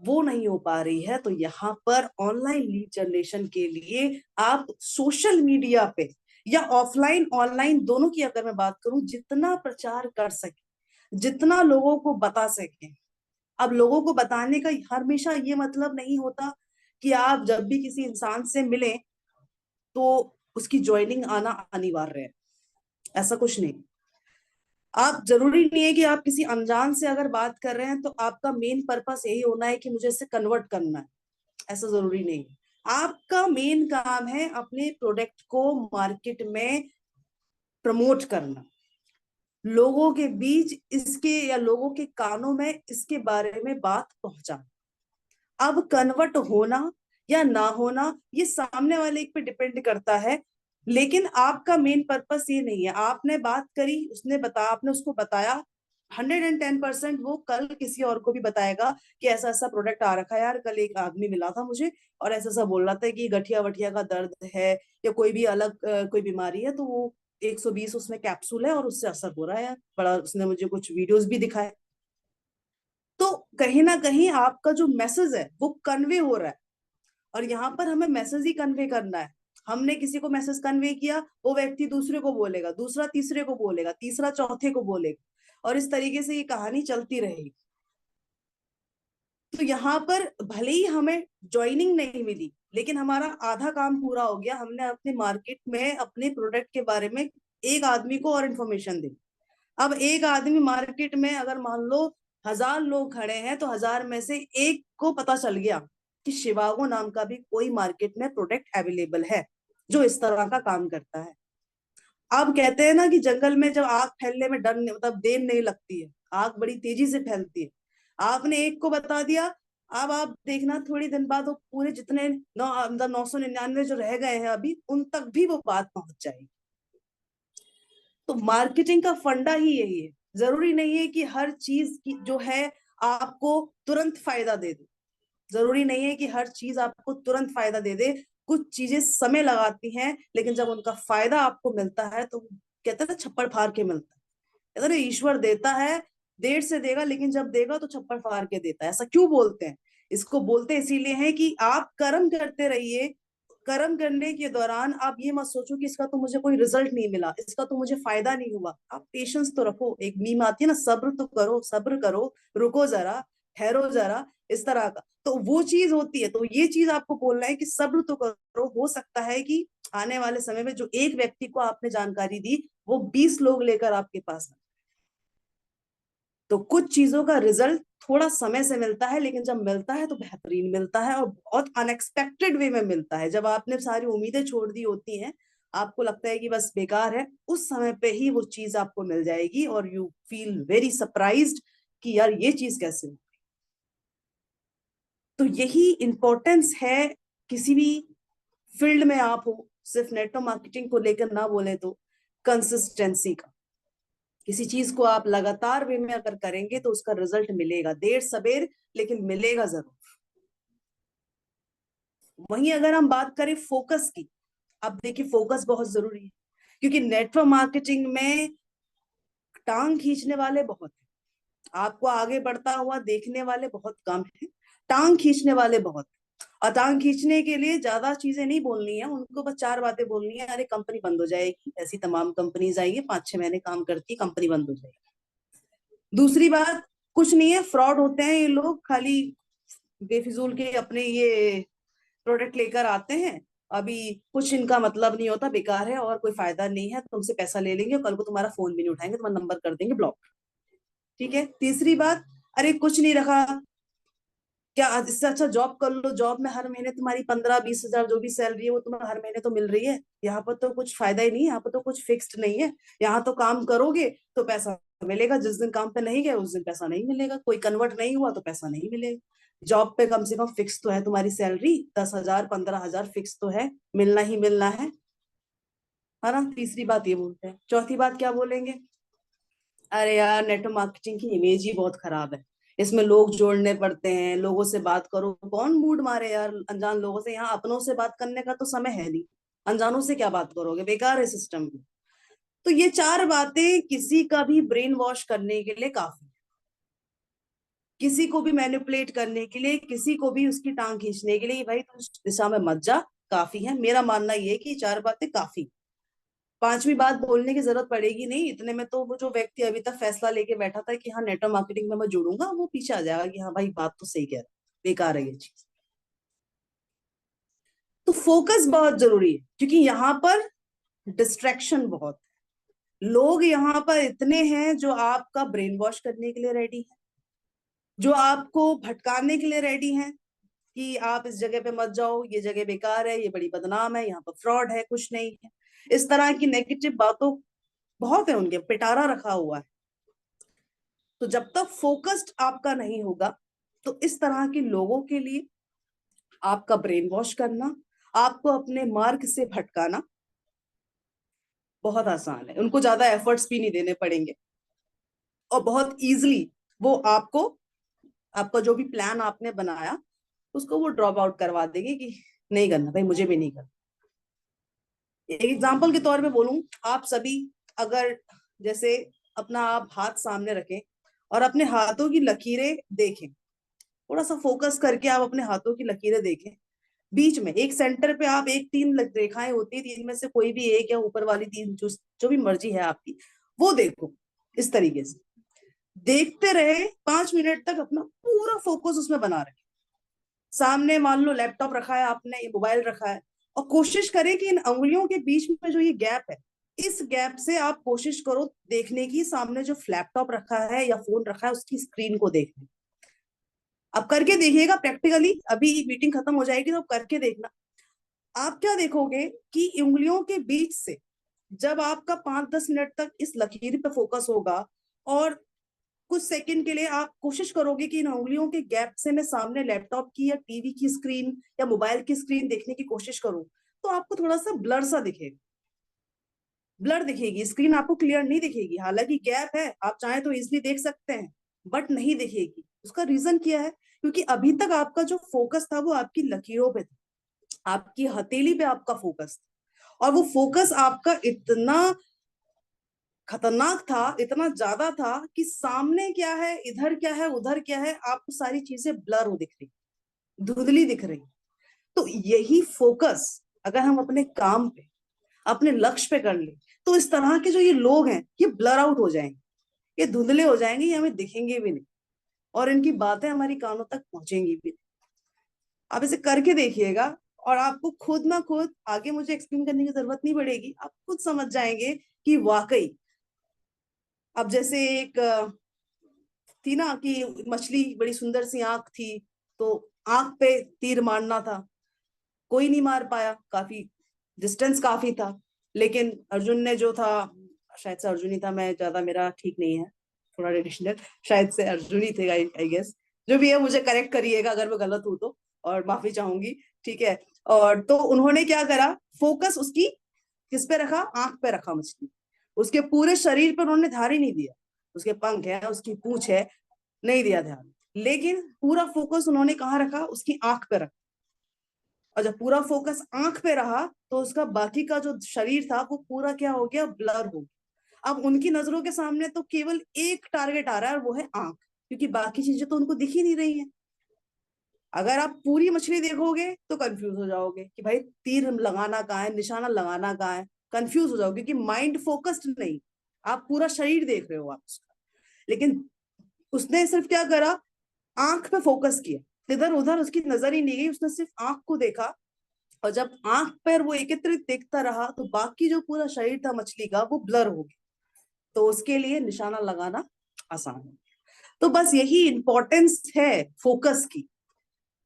वो नहीं हो पा रही है, तो यहाँ पर ऑनलाइन लीड जनरेशन के लिए आप सोशल मीडिया पे या ऑफलाइन ऑनलाइन दोनों की अगर मैं बात करूं, जितना प्रचार कर सके, जितना लोगों को बता सके। अब लोगों को बताने का हमेशा ये मतलब नहीं होता कि आप जब भी किसी इंसान से मिलें तो उसकी ज्वाइनिंग आना अनिवार्य है। ऐसा कुछ नहीं। आप, जरूरी नहीं है कि आप किसी अनजान से अगर बात कर रहे हैं तो आपका मेन पर्पस यही होना है कि मुझे इससे कन्वर्ट करना है। ऐसा जरूरी नहीं है। आपका मेन काम है अपने प्रोडक्ट को मार्केट में प्रमोट करना, लोगों के बीच इसके, या लोगों के कानों में इसके बारे में बात पहुंचाना। अब कन्वर्ट होना या ना होना ये सामने वाले पे डिपेंड करता है, लेकिन आपका मेन पर्पस ये नहीं है। आपने बात करी, उसने बताया, आपने उसको बताया, 110% वो कल किसी और को भी बताएगा कि ऐसा ऐसा प्रोडक्ट आ रखा है यार, कल एक आदमी मिला था मुझे और ऐसा ऐसा बोल रहा था कि गठिया वठिया का दर्द है या कोई भी अलग कोई बीमारी है, तो वो 120 उसमें कैप्सूल है और उससे असर हो रहा है यार, बड़ा, उसने मुझे कुछ वीडियोस भी दिखाए। तो कहीं ना कहीं आपका जो मैसेज है वो कन्वे हो रहा है, और यहाँ पर हमें मैसेज ही कन्वे करना है। हमने किसी को मैसेज कन्वे किया, वो व्यक्ति दूसरे को बोलेगा, दूसरा तीसरे को बोलेगा, तीसरा चौथे को बोलेगा, और इस तरीके से ये कहानी चलती रहेगी। तो यहाँ पर भले ही हमें ज्वाइनिंग नहीं मिली, लेकिन हमारा आधा काम पूरा हो गया। हमने अपने मार्केट में अपने प्रोडक्ट के बारे में एक आदमी को और इन्फॉर्मेशन दी। अब एक आदमी मार्केट में, अगर मान लो 1000 लोग खड़े हैं, तो 1000 में से एक को पता चल गया कि शिवागो नाम का भी कोई मार्केट में प्रोडक्ट अवेलेबल है जो इस तरह का काम करता है। अब कहते हैं ना कि जंगल में जब आग फैलने में डर नहीं, मतलब देर नहीं लगती है, आग बड़ी तेजी से फैलती है। आपने एक को बता दिया, अब आप देखना थोड़ी दिन बाद वो पूरे जितने 999 जो रह गए हैं अभी, उन तक भी वो बात पहुंच जाएगी। तो मार्केटिंग का फंडा ही यही है। जरूरी नहीं है कि हर चीज की जो है आपको तुरंत फायदा दे दे। जरूरी नहीं है कि हर चीज आपको तुरंत फायदा दे दे। कुछ चीजें समय लगाती हैं, लेकिन जब उनका फायदा आपको मिलता है तो कहते हैं ना छप्पड़ फाड़ के मिलता है, कहते हैं ना ईश्वर देता है, देर से देगा लेकिन जब देगा तो छप्पड़ फाड़ के देता है। ऐसा क्यों बोलते हैं? इसको बोलते इसीलिए है कि आप कर्म करते रहिए, कर्म करने के दौरान आप ये मत सोचो कि इसका तो मुझे कोई रिजल्ट नहीं मिला, इसका तो मुझे फायदा नहीं हुआ। आप पेशेंस तो रखो, एक मीम आती है ना, सब्र तो करो, सब्र करो, रुको जरा, ठहरो जरा, इस तरह का तो वो चीज होती है। तो ये चीज आपको बोलना है कि सब्र तो करो, हो सकता है कि आने वाले समय में जो एक व्यक्ति को आपने जानकारी दी वो 20 लोग लेकर आपके पास आए। तो कुछ चीजों का रिजल्ट थोड़ा समय से मिलता है, लेकिन जब मिलता है तो बेहतरीन मिलता है और बहुत अनएक्सपेक्टेड वे में मिलता है। जब आपने सारी उम्मीदें छोड़ दी होती हैं, आपको लगता है कि बस बेकार है, उस समय पे ही वो चीज आपको मिल जाएगी और यू फील वेरी सरप्राइज्ड कि यार ये चीज कैसे हुई। तो यही इंपॉर्टेंस है किसी भी फील्ड में आप हो, सिर्फ नेटवर्क मार्केटिंग को लेकर ना बोले तो कंसिस्टेंसी का। किसी चीज को आप लगातार वे में अगर करेंगे तो उसका रिजल्ट मिलेगा, देर सबेर लेकिन मिलेगा जरूर। वहीं अगर हम बात करें फोकस की, अब देखिए फोकस बहुत जरूरी है, क्योंकि नेटवर्क मार्केटिंग में टांग खींचने वाले बहुत हैं, आपको आगे बढ़ता हुआ देखने वाले बहुत कम हैं, टांग खींचने वाले बहुत हैं। और टांग खींचने के लिए ज्यादा चीजें नहीं बोलनी है उनको, बस 4 बातें बोलनी है, अरे कंपनी बंद हो जाएगी, ऐसी तमाम कंपनीज आई है 5-6 महीने काम करती, कंपनी बंद हो जाएगी। दूसरी बात, कुछ नहीं है, फ्रॉड होते हैं ये लोग, खाली बेफिजूल के अपने ये प्रोडक्ट लेकर आते हैं, अभी कुछ इनका मतलब नहीं होता, बेकार है और कोई फायदा नहीं है, तुमसे पैसा ले लेंगे और कल को तुम्हारा फोन भी नहीं उठाएंगे, तुम्हारा नंबर कर देंगे ब्लॉक। ठीक है। तीसरी बात, अरे कुछ नहीं रखा, क्या इससे अच्छा जॉब कर लो, जॉब में हर महीने तुम्हारी 15-20 हजार जो भी सैलरी है वो तुम्हें हर महीने तो मिल रही है, यहाँ पर तो कुछ फायदा ही नहीं है, यहाँ पर तो कुछ फिक्स्ड नहीं है, यहाँ तो काम करोगे तो पैसा मिलेगा, जिस दिन काम पे नहीं गए उस दिन पैसा नहीं मिलेगा, कोई कन्वर्ट नहीं हुआ तो पैसा नहीं मिलेगा। जॉब पे कम से कम फिक्स तो है तुम्हारी सैलरी, 10,000 15,000 फिक्स तो है, मिलना ही मिलना है ना। तीसरी बात ये बोलते हैं। चौथी बात क्या बोलेंगे? अरे यार नेटवर्क मार्केटिंग की इमेज ही बहुत खराब है, इसमें लोग जोड़ने पड़ते हैं, लोगों से बात करो, कौन मूड मारे यार अनजान लोगों से, यहाँ अपनों से बात करने का तो समय है नहीं, अनजानों से क्या बात करोगे, बेकार है सिस्टम। तो ये 4 बातें किसी का भी ब्रेन वॉश करने के लिए काफी, किसी को भी मैनिपुलेट करने के लिए, किसी को भी उसकी टांग खींचने के लिए, भाई तू इस दिशा में मत जा, काफी है। मेरा मानना ये है कि 4 बातें काफी, पांचवी बात बोलने की जरूरत पड़ेगी नहीं, इतने में तो वो जो व्यक्ति अभी तक फैसला लेके बैठा था कि हाँ नेटवर्क मार्केटिंग में मैं जुड़ूंगा, वो पीछे आ जाएगा कि हाँ भाई बात तो सही कह रहा है, बेकार है ये चीज। तो फोकस बहुत जरूरी है, क्योंकि यहाँ पर डिस्ट्रैक्शन बहुत है, लोग यहाँ पर इतने हैं जो आपका ब्रेन वॉश करने के लिए रेडी है, जो आपको भटकाने के लिए रेडी हैं कि आप इस जगह पे मत जाओ, ये जगह बेकार है, ये बड़ी बदनाम है, यहाँ पर फ्रॉड है, कुछ नहीं है, इस तरह की नेगेटिव बातों बहुत है, उनके पिटारा रखा हुआ है। तो जब तक फोकस्ड आपका नहीं होगा तो इस तरह के लोगों के लिए आपका ब्रेन वॉश करना, आपको अपने मार्ग से भटकाना बहुत आसान है, उनको ज्यादा एफर्ट्स भी नहीं देने पड़ेंगे और बहुत इजीली वो आपको, आपका जो भी प्लान आपने बनाया उसको वो ड्रॉप आउट करवा देंगे कि नहीं करना भाई, मुझे भी नहीं करना। एक एग्जाम्पल के तौर पे बोलूं, आप सभी अगर जैसे अपना आप हाथ सामने रखें और अपने हाथों की लकीरें देखें, थोड़ा सा फोकस करके आप अपने हाथों की लकीरें देखें, बीच में एक सेंटर पे आप एक 3 रेखाएं होती है, 3 में से कोई भी एक या ऊपर वाली 3 जो भी मर्जी है आपकी, वो देखो। इस तरीके से देखते रहे 5 मिनट तक, अपना पूरा फोकस उसमें बना रहे, सामने मान लो लैपटॉप रखा है आपने, ये मोबाइल रखा है, और कोशिश करें कि इन अंगुलियों के बीच में जो ये गैप है, इस गैप से आप कोशिश करो देखने की, सामने जो लैपटॉप रखा है या फोन रखा है उसकी स्क्रीन को देखने। अब करके देखिएगा प्रैक्टिकली, अभी मीटिंग खत्म हो जाएगी तो आप करके देखना। आप क्या देखोगे कि उंगलियों के बीच से जब आपका 5-10 मिनट तक इस लकीर पे फोकस होगा और कुछ सेकंड के लिए आप कोशिश करोगे कि इन उंगलियों के गैप से मैं सामने लैपटॉप की या टीवी की स्क्रीन या मोबाइल की स्क्रीन देखने की कोशिश करूं, तो आपको थोड़ा सा ब्लर सा दिखेगा, ब्लर दिखेगी स्क्रीन, आपको क्लियर नहीं दिखेगी, हालांकि गैप है, आप चाहें तो इजिली देख सकते हैं, बट नहीं दिखेगी। उसका रीजन क्या है? क्योंकि अभी तक आपका जो फोकस था वो आपकी लकीरों पे था, आपकी हथेली पे आपका फोकस था, और वो फोकस आपका इतना खतरनाक था, इतना ज्यादा था कि सामने क्या है, इधर क्या है, उधर क्या है, आपको सारी चीजें ब्लर हो दिख रही, धुंधली दिख रही। तो यही फोकस अगर हम अपने काम पे, अपने लक्ष्य पे कर ले, तो इस तरह के जो ये लोग हैं ये ब्लर आउट हो जाएंगे, ये धुंधले हो जाएंगे, ये हमें दिखेंगे भी नहीं, और इनकी बातें हमारी कानों तक पहुंचेंगी भी नहीं। आप इसे करके देखिएगा, और आपको खुद ना खुद, आगे मुझे एक्सप्लेन करने की जरूरत नहीं पड़ेगी, आप खुद समझ जाएंगे कि वाकई। अब जैसे एक थी ना कि मछली, बड़ी सुंदर सी आंख थी, तो आंख पे तीर मारना था, कोई नहीं मार पाया, काफी डिस्टेंस काफी था। लेकिन अर्जुन ने जो था, शायद से अर्जुन ही था, मैं ज्यादा, मेरा ठीक नहीं है, थोड़ा ट्रेडिशनल, शायद से अर्जुन ही थे, आई गेस। जो भी है मुझे करेक्ट करिएगा अगर मैं गलत हूं तो, और माफी चाहूंगी, ठीक है। और तो उन्होंने क्या करा, फोकस उसकी किस पे रखा, आंख पे रखा मछली, उसके पूरे शरीर पर उन्होंने ध्यान ही नहीं दिया, उसके पंख है, उसकी पूंछ है, नहीं दिया ध्यान, लेकिन पूरा फोकस उन्होंने कहाँ रखा, उसकी आंख पे रखा। और जब पूरा फोकस आंख पे रहा, तो उसका बाकी का जो शरीर था वो पूरा क्या हो गया, ब्लर हो गया। अब उनकी नजरों के सामने तो केवल एक टारगेट आ रहा है, और वो है आंख, क्योंकि बाकी चीजें तो उनको दिख ही नहीं रही हैं। अगर आप पूरी मछली देखोगे तो कंफ्यूज हो जाओगे कि भाई तीर लगाना कहाँ है, निशाना लगाना कहाँ है, कंफ्यूज हो जाओगे, क्योंकि माइंड फोकस्ड नहीं, आप पूरा शरीर देख रहे हो आप उसका। लेकिन उसने सिर्फ क्या करा, आंख पे फोकस किया, इधर उधर उसकी नजर ही नहीं गई, उसने सिर्फ आंख को देखा। और जब आंख पर वो एकत्रित देखता रहा, तो बाकी जो पूरा शरीर था मछली का वो ब्लर हो गया, तो उसके लिए निशाना लगाना आसान है। तो बस यही इंपॉर्टेंस है फोकस की।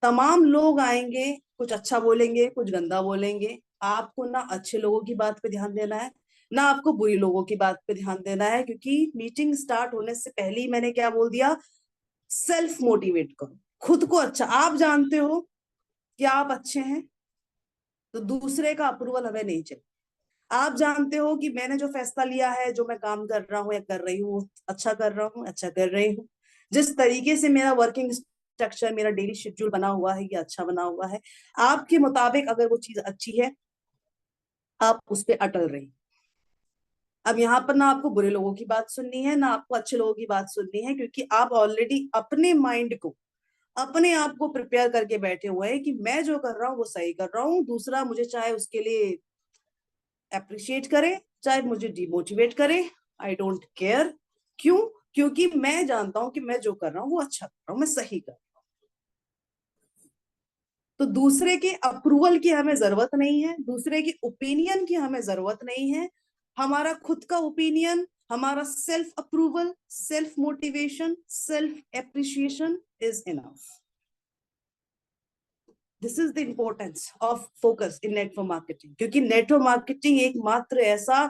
तमाम लोग आएंगे, कुछ अच्छा बोलेंगे, कुछ गंदा बोलेंगे, आपको ना अच्छे लोगों की बात पे ध्यान देना है, ना आपको बुरी लोगों की बात पे ध्यान देना है, क्योंकि मीटिंग स्टार्ट होने से पहले ही मैंने क्या बोल दिया, सेल्फ मोटिवेट करो खुद को। अच्छा, आप जानते हो कि आप अच्छे हैं, तो दूसरे का अप्रूवल हमें नहीं चाहिए। आप जानते हो कि मैंने जो फैसला लिया है, जो मैं काम कर रहा हूँ या कर रही हूँ, अच्छा कर रहा हूँ, अच्छा कर रही हूँ, जिस तरीके से मेरा वर्किंग स्ट्रक्चर, मेरा डेली शेड्यूल बना हुआ है, ये अच्छा बना हुआ है, आपके मुताबिक अगर वो चीज अच्छी है, आप उस पर अटल रही। अब यहाँ पर ना आपको बुरे लोगों की बात सुननी है, ना आपको अच्छे लोगों की बात सुननी है, क्योंकि आप ऑलरेडी अपने माइंड को, अपने आप को प्रिपेयर करके बैठे हुए हैं कि मैं जो कर रहा हूँ वो सही कर रहा हूँ, दूसरा मुझे चाहे उसके लिए अप्रिशिएट करे, चाहे मुझे डिमोटिवेट करे, आई डोंट केयर। क्यों? क्योंकि मैं जानता हूं कि मैं जो कर रहा हूँ वो अच्छा कर रहा हूँ, मैं सही कर रहा हूँ। तो दूसरे के अप्रूवल की हमें जरूरत नहीं है, दूसरे की ओपिनियन की हमें जरूरत नहीं है। हमारा खुद का ओपिनियन, हमारा self approval, self motivation, self appreciation is enough. This is the importance of focus in network marketing, क्योंकि नेटवर्क मार्केटिंग एकमात्र ऐसा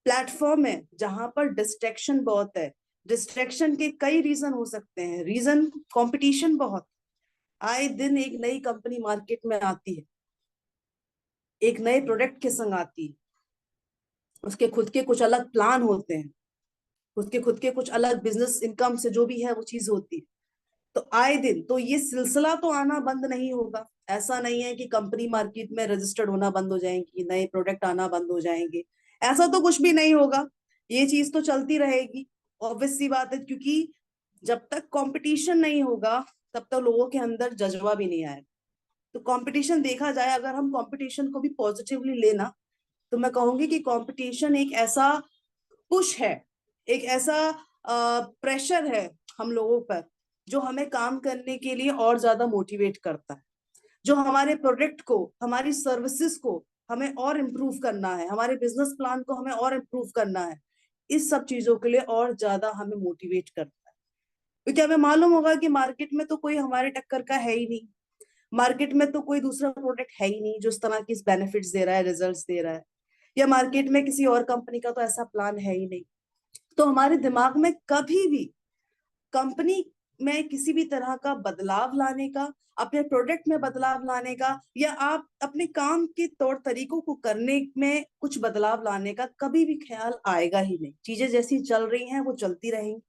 प्लेटफॉर्म है जहां पर डिस्ट्रैक्शन बहुत है। डिस्ट्रैक्शन के कई रीजन हो सकते हैं। रीजन, कंपटीशन बहुत, आए दिन एक नई कंपनी मार्केट में आती है, एक नए प्रोडक्ट के संग आती है, उसके खुद के कुछ अलग प्लान होते हैं, उसके खुद के कुछ अलग बिजनेस इनकम से जो भी है वो चीज होती है। तो आए दिन तो ये सिलसिला तो आना बंद नहीं होगा। ऐसा नहीं है कि कंपनी मार्केट में रजिस्टर्ड होना बंद हो जाएंगी, नए प्रोडक्ट आना बंद हो जाएंगे, ऐसा तो कुछ भी नहीं होगा। ये चीज तो चलती रहेगी, ऑब्वियस सी बात है, क्योंकि जब तक कंपटीशन नहीं होगा तब तक लोगों के अंदर जज्बा भी नहीं आएगा। तो कंपटीशन देखा जाए, अगर हम कंपटीशन को भी पॉजिटिवली लेना, तो मैं कहूंगी कि कंपटीशन एक ऐसा पुश है, एक ऐसा प्रेशर है हम लोगों पर, जो हमें काम करने के लिए और ज्यादा मोटिवेट करता है, जो हमारे प्रोडक्ट को, हमारी सर्विसेज को हमें और इम्प्रूव करना है, हमारे बिजनेस प्लान को हमें और इम्प्रूव करना है, इस सब चीजों के लिए और ज्यादा हमें मोटिवेट करता है। क्योंकि हमें मालूम होगा कि मार्केट में तो कोई हमारे टक्कर का है ही नहीं, मार्केट में तो कोई दूसरा प्रोडक्ट है ही नहीं जो इस तरह की बेनिफिट्स दे रहा है, रिजल्ट्स दे रहा है, या मार्केट में किसी और कंपनी का तो ऐसा प्लान है ही नहीं। तो हमारे दिमाग में कभी भी कंपनी में किसी भी तरह का बदलाव लाने का, अपने प्रोडक्ट में बदलाव लाने का, या आप अपने काम के तौर तरीकों को करने में कुछ बदलाव लाने का कभी भी ख्याल आएगा ही नहीं। चीजें जैसी चल रही हैं वो चलती रहेंगी।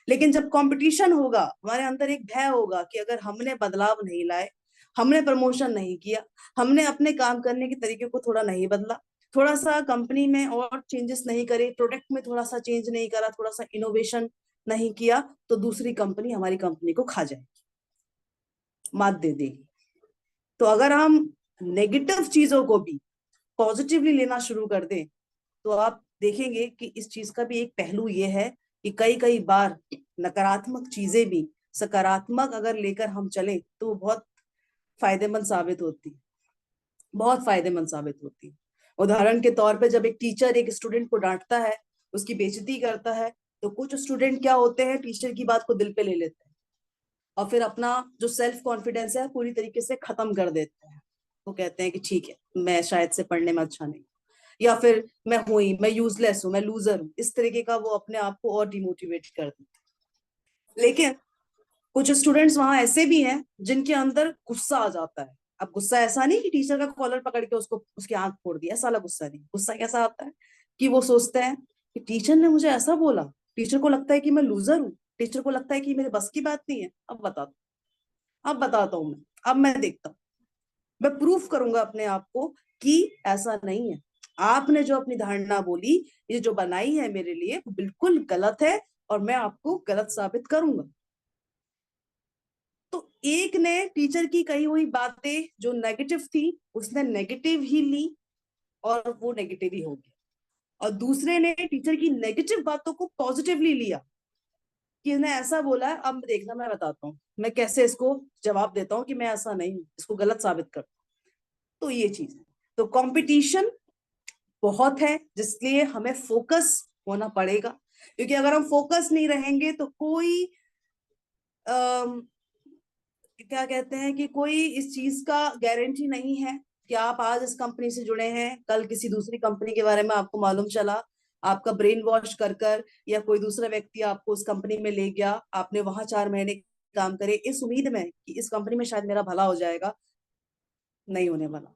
लेकिन जब कंपटीशन होगा, हमारे अंदर एक भय होगा कि अगर हमने बदलाव नहीं लाए, हमने प्रमोशन नहीं किया, हमने अपने काम करने के तरीके को थोड़ा नहीं बदला, थोड़ा सा कंपनी में और चेंजेस नहीं करे, प्रोडक्ट में थोड़ा सा चेंज नहीं करा, थोड़ा सा इनोवेशन नहीं किया, तो दूसरी कंपनी हमारी कंपनी को खा जाएगी, मात दे देगी। तो अगर हम नेगेटिव चीजों को भी पॉजिटिवली लेना शुरू कर दें, तो आप देखेंगे कि इस चीज का भी एक पहलू ये है कि कई कई बार नकारात्मक चीजें भी सकारात्मक अगर लेकर हम चलें तो वो बहुत फायदेमंद साबित होती, बहुत फायदेमंद साबित होती। उदाहरण के तौर पे जब एक टीचर एक स्टूडेंट को डांटता है, उसकी बेइज्जती करता है, तो कुछ स्टूडेंट क्या होते हैं, टीचर की बात को दिल पे ले लेते हैं और फिर अपना जो सेल्फ कॉन्फिडेंस है पूरी तरीके से खत्म कर देते हैं। वो कहते हैं कि ठीक है, मैं शायद से पढ़ने में अच्छा नहीं, या फिर मैं यूजलेस हूँ, मैं लूजर हूँ, इस तरीके का वो अपने आप को और डिमोटिवेट कर देते हैं। लेकिन कुछ स्टूडेंट्स वहां ऐसे भी हैं जिनके अंदर गुस्सा आ जाता है। अब गुस्सा ऐसा नहीं कि टीचर का कॉलर पकड़ के उसको उसकी आंख फोड़ दिया, ऐसा वाला गुस्सा नहीं। गुस्सा कैसा आता है कि वो सोचते हैं कि टीचर ने मुझे ऐसा बोला, टीचर को लगता है कि मैं लूजर हूँ, टीचर को लगता है कि मेरे बस की बात नहीं है। अब बताता हूँ मैं, अब मैं देखता हूँ, मैं प्रूफ करूंगा अपने आप को कि ऐसा नहीं है। आपने जो अपनी धारणा बोली, ये जो बनाई है मेरे लिए, वो बिल्कुल गलत है और मैं आपको गलत साबित करूंगा। तो एक ने टीचर की कही हुई बातें जो नेगेटिव थी, उसने नेगेटिव ही ली और वो नेगेटिव ही हो गया। और दूसरे ने टीचर की नेगेटिव बातों को पॉजिटिवली लिया कि इसने ऐसा बोला है, अब देखना मैं बताता हूँ मैं कैसे इसको जवाब देता हूँ कि मैं ऐसा नहीं हूँ, इसको गलत साबित कर। तो ये चीज है। तो कंपटीशन बहुत है, जिसलिए हमें फोकस होना पड़ेगा, क्योंकि अगर हम फोकस नहीं रहेंगे तो कोई क्या कहते हैं कि कोई इस चीज का गारंटी नहीं है कि आप आज इस कंपनी से जुड़े हैं, कल किसी दूसरी कंपनी के बारे में आपको मालूम चला, आपका ब्रेन वॉश कर कर या कोई दूसरा व्यक्ति आपको उस कंपनी में ले गया, आपने वहां 4 महीने काम करे इस उम्मीद में कि इस कंपनी में शायद मेरा भला हो जाएगा। नहीं होने वाला।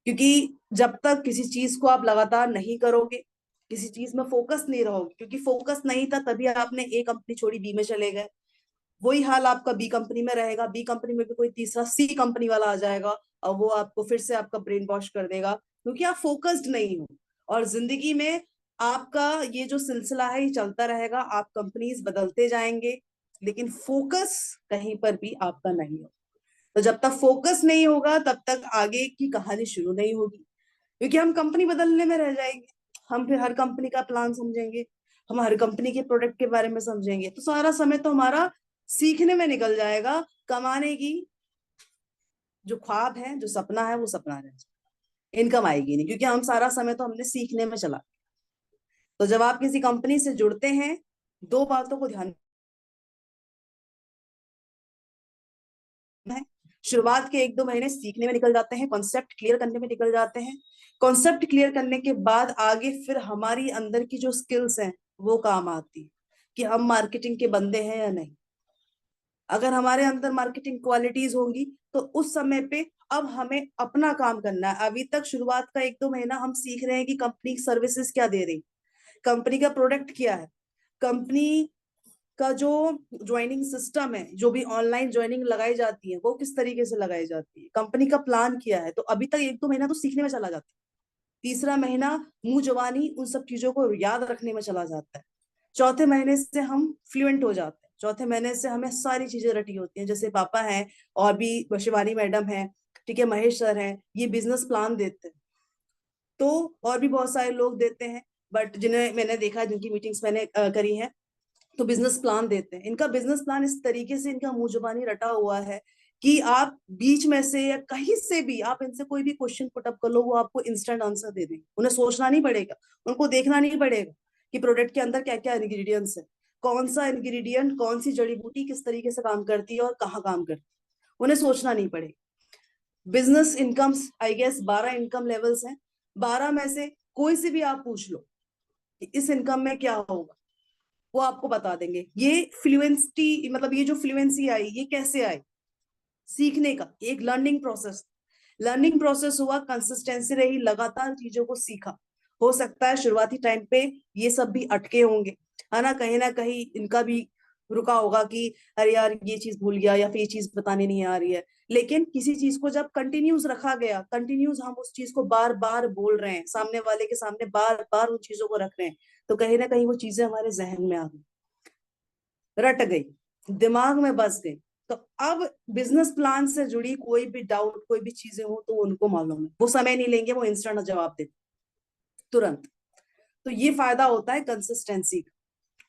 क्योंकि जब तक किसी चीज को आप लगातार नहीं करोगे, किसी चीज में फोकस नहीं रहोगे, क्योंकि फोकस नहीं था तभी आपने ए कंपनी छोड़ी बी में चले गए, वही हाल आपका बी कंपनी में रहेगा, बी कंपनी में भी कोई तीसरा सी कंपनी वाला आ जाएगा और वो आपको फिर से आपका ब्रेन वॉश कर देगा, क्योंकि आप फोकस्ड नहीं हो। और जिंदगी में आपका ये जो सिलसिला है ये चलता रहेगा, आप कंपनीज बदलते जाएंगे, लेकिन फोकस कहीं पर भी आपका नहीं हो। तो जब तक फोकस नहीं होगा तब तक आगे की कहानी शुरू नहीं होगी, क्योंकि हम कंपनी बदलने में रह जाएंगे। हम फिर हर कंपनी का प्लान समझेंगे, हम हर कंपनी के प्रोडक्ट के बारे में समझेंगे, तो सारा समय तो हमारा सीखने में निकल जाएगा। कमाने की जो ख्वाब है, जो सपना है, वो सपना रह जाएगा, इनकम आएगी नहीं, क्योंकि हम सारा समय तो हमने सीखने में चला। तो जब आप किसी कंपनी से जुड़ते हैं, दो बातों को ध्यान है। शुरुआत के 1-2 महीने सीखने में निकल जाते हैं, कॉन्सेप्ट क्लियर करने में निकल जाते हैं। कॉन्सेप्ट क्लियर करने के बाद आगे फिर हमारी अंदर की जो स्किल्स हैं वो काम आती है कि हम मार्केटिंग के बंदे हैं या नहीं। अगर हमारे अंदर मार्केटिंग क्वालिटीज होंगी तो उस समय पे अब हमें अपना काम करना है। अभी तक शुरुआत का 1-2 महीना हम सीख रहे हैं कि कंपनी सर्विसेज क्या दे रही, कंपनी का प्रोडक्ट क्या है, कंपनी का जो ज्वाइनिंग सिस्टम है, जो भी ऑनलाइन ज्वाइनिंग लगाई जाती है वो किस तरीके से लगाई जाती है, कंपनी का प्लान क्या है। तो अभी तक 1-2 महीना तो सीखने में चला जाता है, तीसरा महीना मुंह जबानी उन सब चीजों को याद रखने में चला जाता है, चौथे महीने से हम फ्लुएंट हो जाते हैं, चौथे महीने से हमें सारी चीजें रटी होती हैं। जैसे पापा हैं और भी शिवानी मैडम है, ठीक है, महेश सर हैं, ये बिजनेस प्लान देते हैं। तो और भी बहुत सारे लोग देते हैं, बट जिन्हें मैंने देखा है, जिनकी मीटिंग्स मैंने करी है, तो बिजनेस प्लान देते हैं। इनका बिजनेस प्लान इस तरीके से इनका मुंह जुबानी रटा हुआ है कि आप बीच में से या कहीं से भी आप इनसे कोई भी क्वेश्चन पुटअप कर लो, वो आपको इंस्टेंट आंसर दे देंगे। उन्हें सोचना नहीं पड़ेगा, उनको देखना नहीं पड़ेगा कि प्रोडक्ट के अंदर क्या क्या इंग्रेडिएंट्स है, कौन सा इंग्रेडिएंट, कौन सी जड़ी बूटी किस तरीके से काम करती है और कहाँ काम करती है, उन्हें सोचना नहीं पड़ेगा। Business incomes I guess 12 income levels हैं, 12 में से कोई से भी आप पूछ लो कि इस इनकम में क्या होगा, वो आपको बता देंगे। ये फ्लुएंसी, मतलब ये जो फ्लुएंसी आई ये कैसे आई, सीखने का एक लर्निंग प्रोसेस हुआ, कंसिस्टेंसी रही, लगातार चीजों को सीखा। हो सकता है शुरुआती टाइम पे ये सब भी अटके होंगे, है ना कहीं इनका भी रुका होगा कि अरे यार ये चीज भूल गया या फिर ये चीज बताने नहीं आ रही है। लेकिन किसी चीज को जब कंटिन्यूस रखा गया, कंटिन्यूस हम उस चीज को बार बार बोल रहे हैं, सामने वाले के सामने बार बार उन चीजों को रख रहे हैं, तो कहीं ना कहीं वो चीजें हमारे जहन में आ गई, रट गई, दिमाग में बस गई। तो अब बिजनेस प्लान से जुड़ी कोई भी डाउट, कोई भी चीजें हो तो उनको मालूम है, वो समय नहीं लेंगे, वो इंस्टेंट जवाब देते तुरंत। तो ये फायदा होता है कंसिस्टेंसी का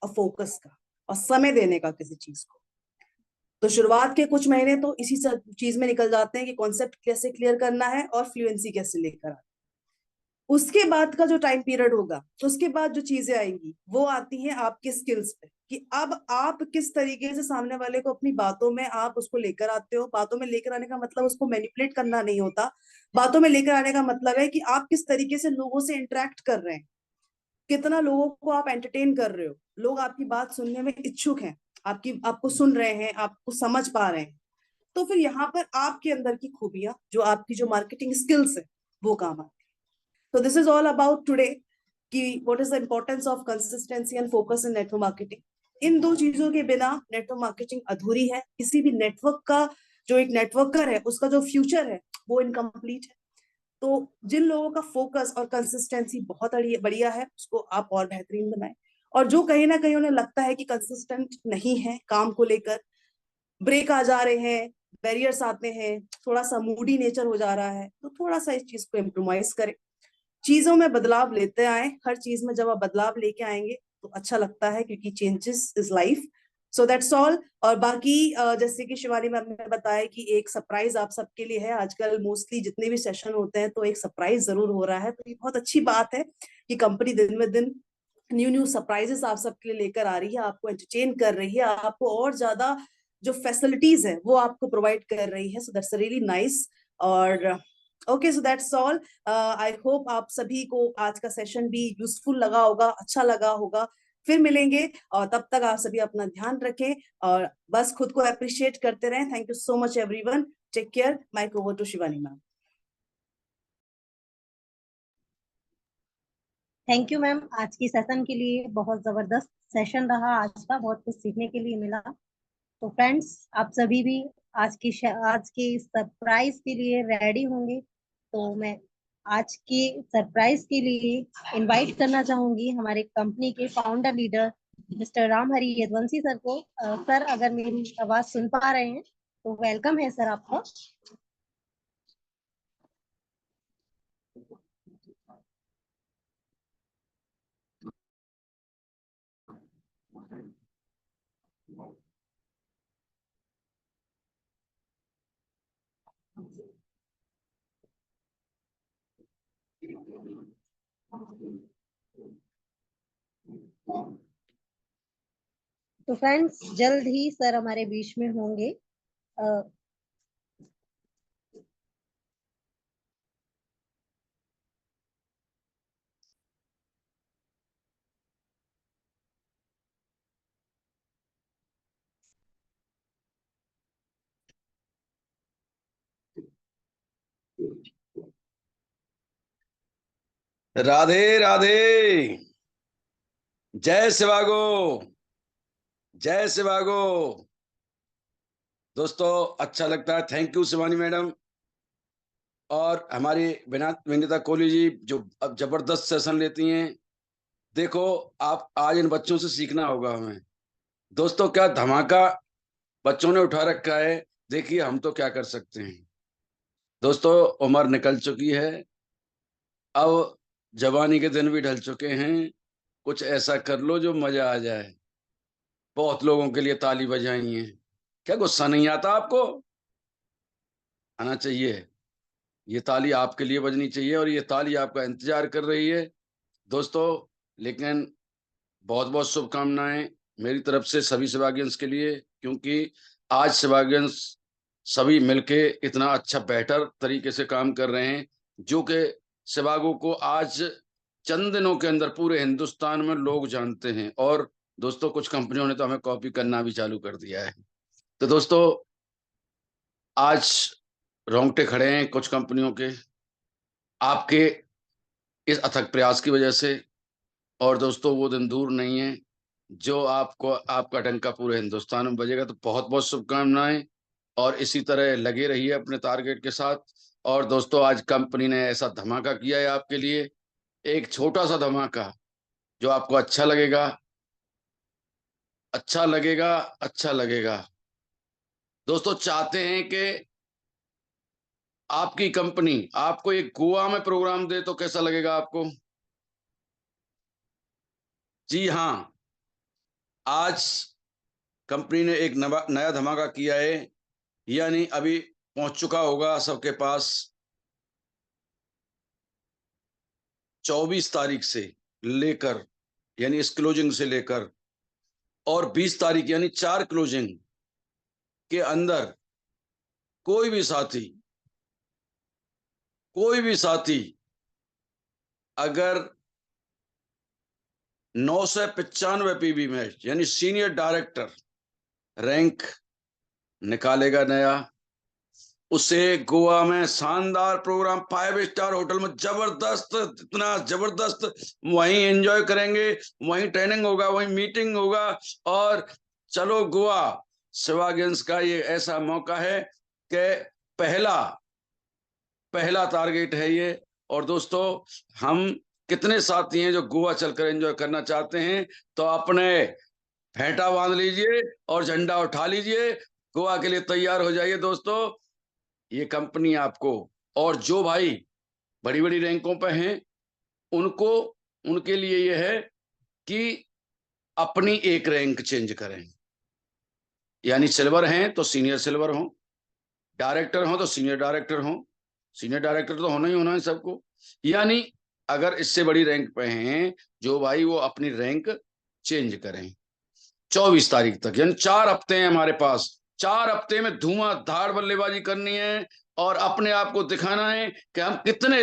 और फोकस का और समय देने का किसी चीज को। तो शुरुआत के कुछ महीने तो इसी सब चीज में निकल जाते हैं कि कॉन्सेप्ट कैसे क्लियर करना है और फ्लुएंसी कैसे लेकर आना है। उसके बाद का जो टाइम पीरियड होगा, उसके बाद जो चीजें आएंगी वो आती हैं आपके स्किल्स पे, कि अब आप किस तरीके से सामने वाले को अपनी बातों में आप उसको लेकर आते हो। बातों में लेकर आने का मतलब उसको मैनिपुलेट करना नहीं होता। बातों में लेकर आने का मतलब है कि आप किस तरीके से लोगों से इंटरेक्ट कर रहे हैं, कितना लोगों को आप एंटरटेन कर रहे हो, लोग आपकी बात सुनने में इच्छुक हैं, आपको सुन रहे हैं, आपको समझ पा रहे हैं। तो फिर यहाँ पर आपके अंदर की खूबियां, जो आपकी जो मार्केटिंग स्किल्स है, वो काम आती है। तो this is all about today कि what is the importance of consistency and focus in network marketing. इन दो चीजों के बिना नेटवर्क मार्केटिंग अधूरी है। किसी भी नेटवर्क का, जो एक नेटवर्कर है, उसका जो फ्यूचर है वो इनकम्प्लीट है। तो जिन लोगों का फोकस और कंसिस्टेंसी बहुत बढ़िया है, उसको आप और बेहतरीन बनाएं। और जो कहीं ना कहीं उन्हें लगता है कि कंसिस्टेंट नहीं है काम को लेकर, ब्रेक आ जा रहे हैं, बैरियर्स आते हैं, थोड़ा सा मूडी नेचर हो जा रहा है, तो थोड़ा सा इस चीज को इम्प्रोवाइज करें, चीजों में बदलाव लेते आए। हर चीज में जब आप बदलाव लेके आएंगे तो अच्छा लगता है, क्योंकि changes is life. So that's all. और बाकी जैसे कि शिवानी मैम ने बताया कि एक सरप्राइज आप सबके लिए है। आजकल मोस्टली जितने भी सेशन होते हैं तो एक सरप्राइज जरूर हो रहा है, तो ये बहुत अच्छी बात है कि कंपनी दिन में दिन न्यू न्यू सरप्राइजेस आप सबके लिए लेकर आ रही है, आपको एंटरटेन कर रही है, आपको और ज्यादा जो फैसिलिटीज है वो आपको प्रोवाइड कर रही है। So that's really nice. और okay, so that's all. I hope आप सभी को आज का सेशन भी यूजफुल लगा होगा, अच्छा लगा होगा। फिर मिलेंगे, और तब तक आप सभी अपना ध्यान रखें और बस खुद को अप्रिशिएट करते रहें। Thank you so much everyone. Take care. Mike over to Shivani ma'am. Thank you ma'am, आज की सेशन के लिए। बहुत जबरदस्त सेशन रहा आज का, बहुत कुछ सीखने के लिए मिला। तो फ्रेंड्स, आप सभी भी आज के सरप्राइज के लिए रेडी होंगे। तो मैं आज के सरप्राइज के लिए इनवाइट करना चाहूंगी हमारे कंपनी के founder leader mister Ram Hari Yaduvanshi sir को। सर, अगर मेरी आवाज सुन पा रहे हैं तो वेलकम है सर आपका। तो फ्रेंड्स, जल्द ही सर हमारे बीच में होंगे। राधे राधे। जय शिवागो, जय शिवागो। दोस्तों, अच्छा लगता है। थैंक यू शिवानी मैडम और हमारी विनीता कोहली जी, जो अब जबरदस्त सेशन लेती हैं। देखो, आप आज इन बच्चों से सीखना होगा हमें। दोस्तों, क्या धमाका बच्चों ने उठा रखा है। देखिए हम तो क्या कर सकते हैं। दोस्तों, उम्र निकल चुकी है, अब जवानी के दिन भी ढल चुके हैं। कुछ ऐसा कर लो जो मजा आ जाए। बहुत लोगों के लिए ताली बजाई है। क्या गुस्सा नहीं आता आपको? आना चाहिए। ये ताली आपके लिए बजनी चाहिए और ये ताली आपका इंतजार कर रही है दोस्तों। लेकिन बहुत बहुत शुभकामनाएं मेरी तरफ से सभी सेवागियंस के लिए, क्योंकि आज सेवागियंस सभी मिलके इतना अच्छा बेहतर तरीके से काम कर रहे हैं, जो कि सेवागो को आज चंद दिनों के अंदर पूरे हिंदुस्तान में लोग जानते हैं। और दोस्तों, कुछ कंपनियों ने तो हमें कॉपी करना भी चालू कर दिया है। तो दोस्तों, आज रोंगटे खड़े हैं कुछ कंपनियों के, आपके इस अथक प्रयास की वजह से। और दोस्तों, वो दिन दूर नहीं है जो आपको आपका डंका पूरे हिंदुस्तान में बजेगा। तो बहुत बहुत शुभकामनाएं, और इसी तरह लगे रहिए अपने टारगेट के साथ। और दोस्तों, आज कंपनी ने ऐसा धमाका किया है आपके लिए, एक छोटा सा धमाका जो आपको अच्छा लगेगा, अच्छा लगेगा, अच्छा लगेगा। दोस्तों, चाहते हैं कि आपकी कंपनी आपको एक गोवा में प्रोग्राम दे, तो कैसा लगेगा आपको? जी हाँ, आज कंपनी ने एक नया धमाका किया है, यानी अभी पहुंच चुका होगा सबके पास। 24 तारीख से लेकर, यानी इस क्लोजिंग से लेकर, और 20 तारीख यानी 4 क्लोजिंग के अंदर कोई भी साथी, कोई भी साथी अगर 995 पीबी में, यानी सीनियर डायरेक्टर रैंक निकालेगा नया, उसे गोवा में शानदार प्रोग्राम 5 स्टार होटल में जबरदस्त, इतना जबरदस्त, वहीं एंजॉय करेंगे, वहीं ट्रेनिंग होगा, वहीं मीटिंग होगा। और चलो गोवा, शिवा गेम्स का ये ऐसा मौका है कि पहला पहला टारगेट है ये। और दोस्तों, हम कितने साथी हैं जो गोवा चलकर एंजॉय करना चाहते हैं? तो अपने फेंटा बांध लीजिए और झंडा उठा लीजिए, गोवा के लिए तैयार हो जाइए दोस्तों। ये कंपनी आपको, और जो भाई बड़ी बड़ी रैंकों पे हैं, उनको, उनके लिए ये है कि अपनी एक रैंक चेंज करें। यानी सिल्वर हैं तो सीनियर सिल्वर हो, डायरेक्टर हो तो सीनियर डायरेक्टर हो, सीनियर डायरेक्टर तो होना ही होना है सबको। यानी अगर इससे बड़ी रैंक पे हैं जो भाई, वो अपनी रैंक चेंज करें। 24 तारीख तक, यानी 4 हफ्ते हैं हमारे पास। 4 हफ्ते में धुआंधार बल्लेबाजी करनी है, और अपने आप को दिखाना है कि हम कितने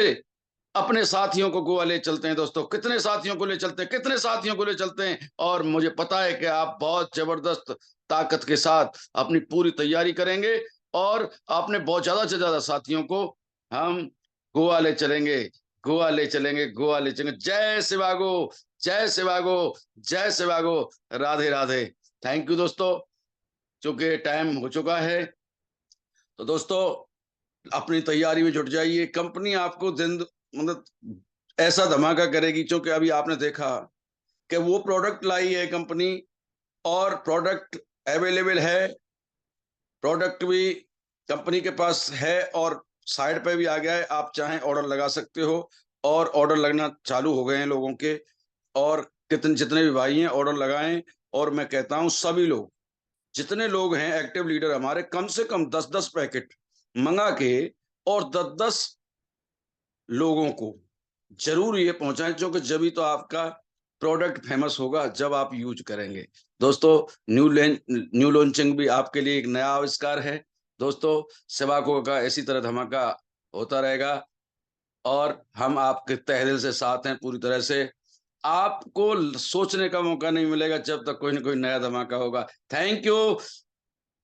अपने साथियों को गोवा ले चलते हैं। दोस्तों, कितने साथियों को ले चलते हैं, कितने साथियों को ले चलते हैं। और मुझे पता है कि आप बहुत जबरदस्त ताकत के साथ अपनी पूरी तैयारी करेंगे, और अपने बहुत ज्यादा से ज्यादा साथियों को हम गोवा ले चलेंगे, गोवा ले चलेंगे, गोवा ले चलेंगे। जय शिवागो, जय शिवागो, जय शिवागो। राधे राधे। थैंक यू दोस्तों, चूंकि टाइम हो चुका है। तो दोस्तों, अपनी तैयारी में जुट जाइए। कंपनी आपको दिन, मतलब ऐसा धमाका करेगी, क्योंकि अभी आपने देखा कि वो प्रोडक्ट लाई है कंपनी, और प्रोडक्ट अवेलेबल है, प्रोडक्ट भी कंपनी के पास है, और साइड पे भी आ गया है। आप चाहें ऑर्डर लगा सकते हो, और ऑर्डर लगना चालू हो गए हैं लोगों के। और कितने जितने भी भाई हैं ऑर्डर लगाएं। और मैं कहता हूं सभी लोग, जितने लोग हैं एक्टिव लीडर हमारे, कम से कम 10-10 पैकेट मंगा के, और 10-10 लोगों को जरूर ये पहुंचाएं, क्योंकि जब तो आपका प्रोडक्ट फेमस होगा जब आप यूज करेंगे। दोस्तों, न्यू लॉन्चिंग भी आपके लिए एक नया आविष्कार है। दोस्तों, सेवाको का इसी तरह धमाका होता रहेगा, और हम आपके तहे दिल से साथ हैं पूरी तरह से। आपको सोचने का मौका नहीं मिलेगा जब तक कोई ना कोई नया धमाका होगा। Thank you.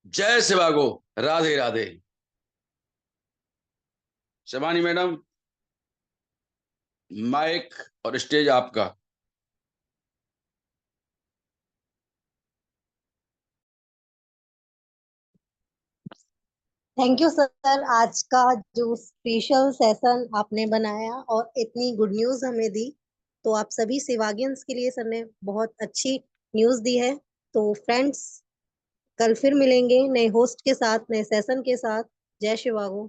जय शिवागो। राधे राधे। शिवानी मैडम, माइक और स्टेज आपका। थैंक यू सर, आज का जो स्पेशल सेशन आपने बनाया और इतनी गुड न्यूज हमें दी, तो आप सभी सेवागियंस के लिए सर ने बहुत अच्छी न्यूज दी है। तो फ्रेंड्स, कल फिर मिलेंगे नए होस्ट के साथ, नए सेशन के साथ। जय शिवागो।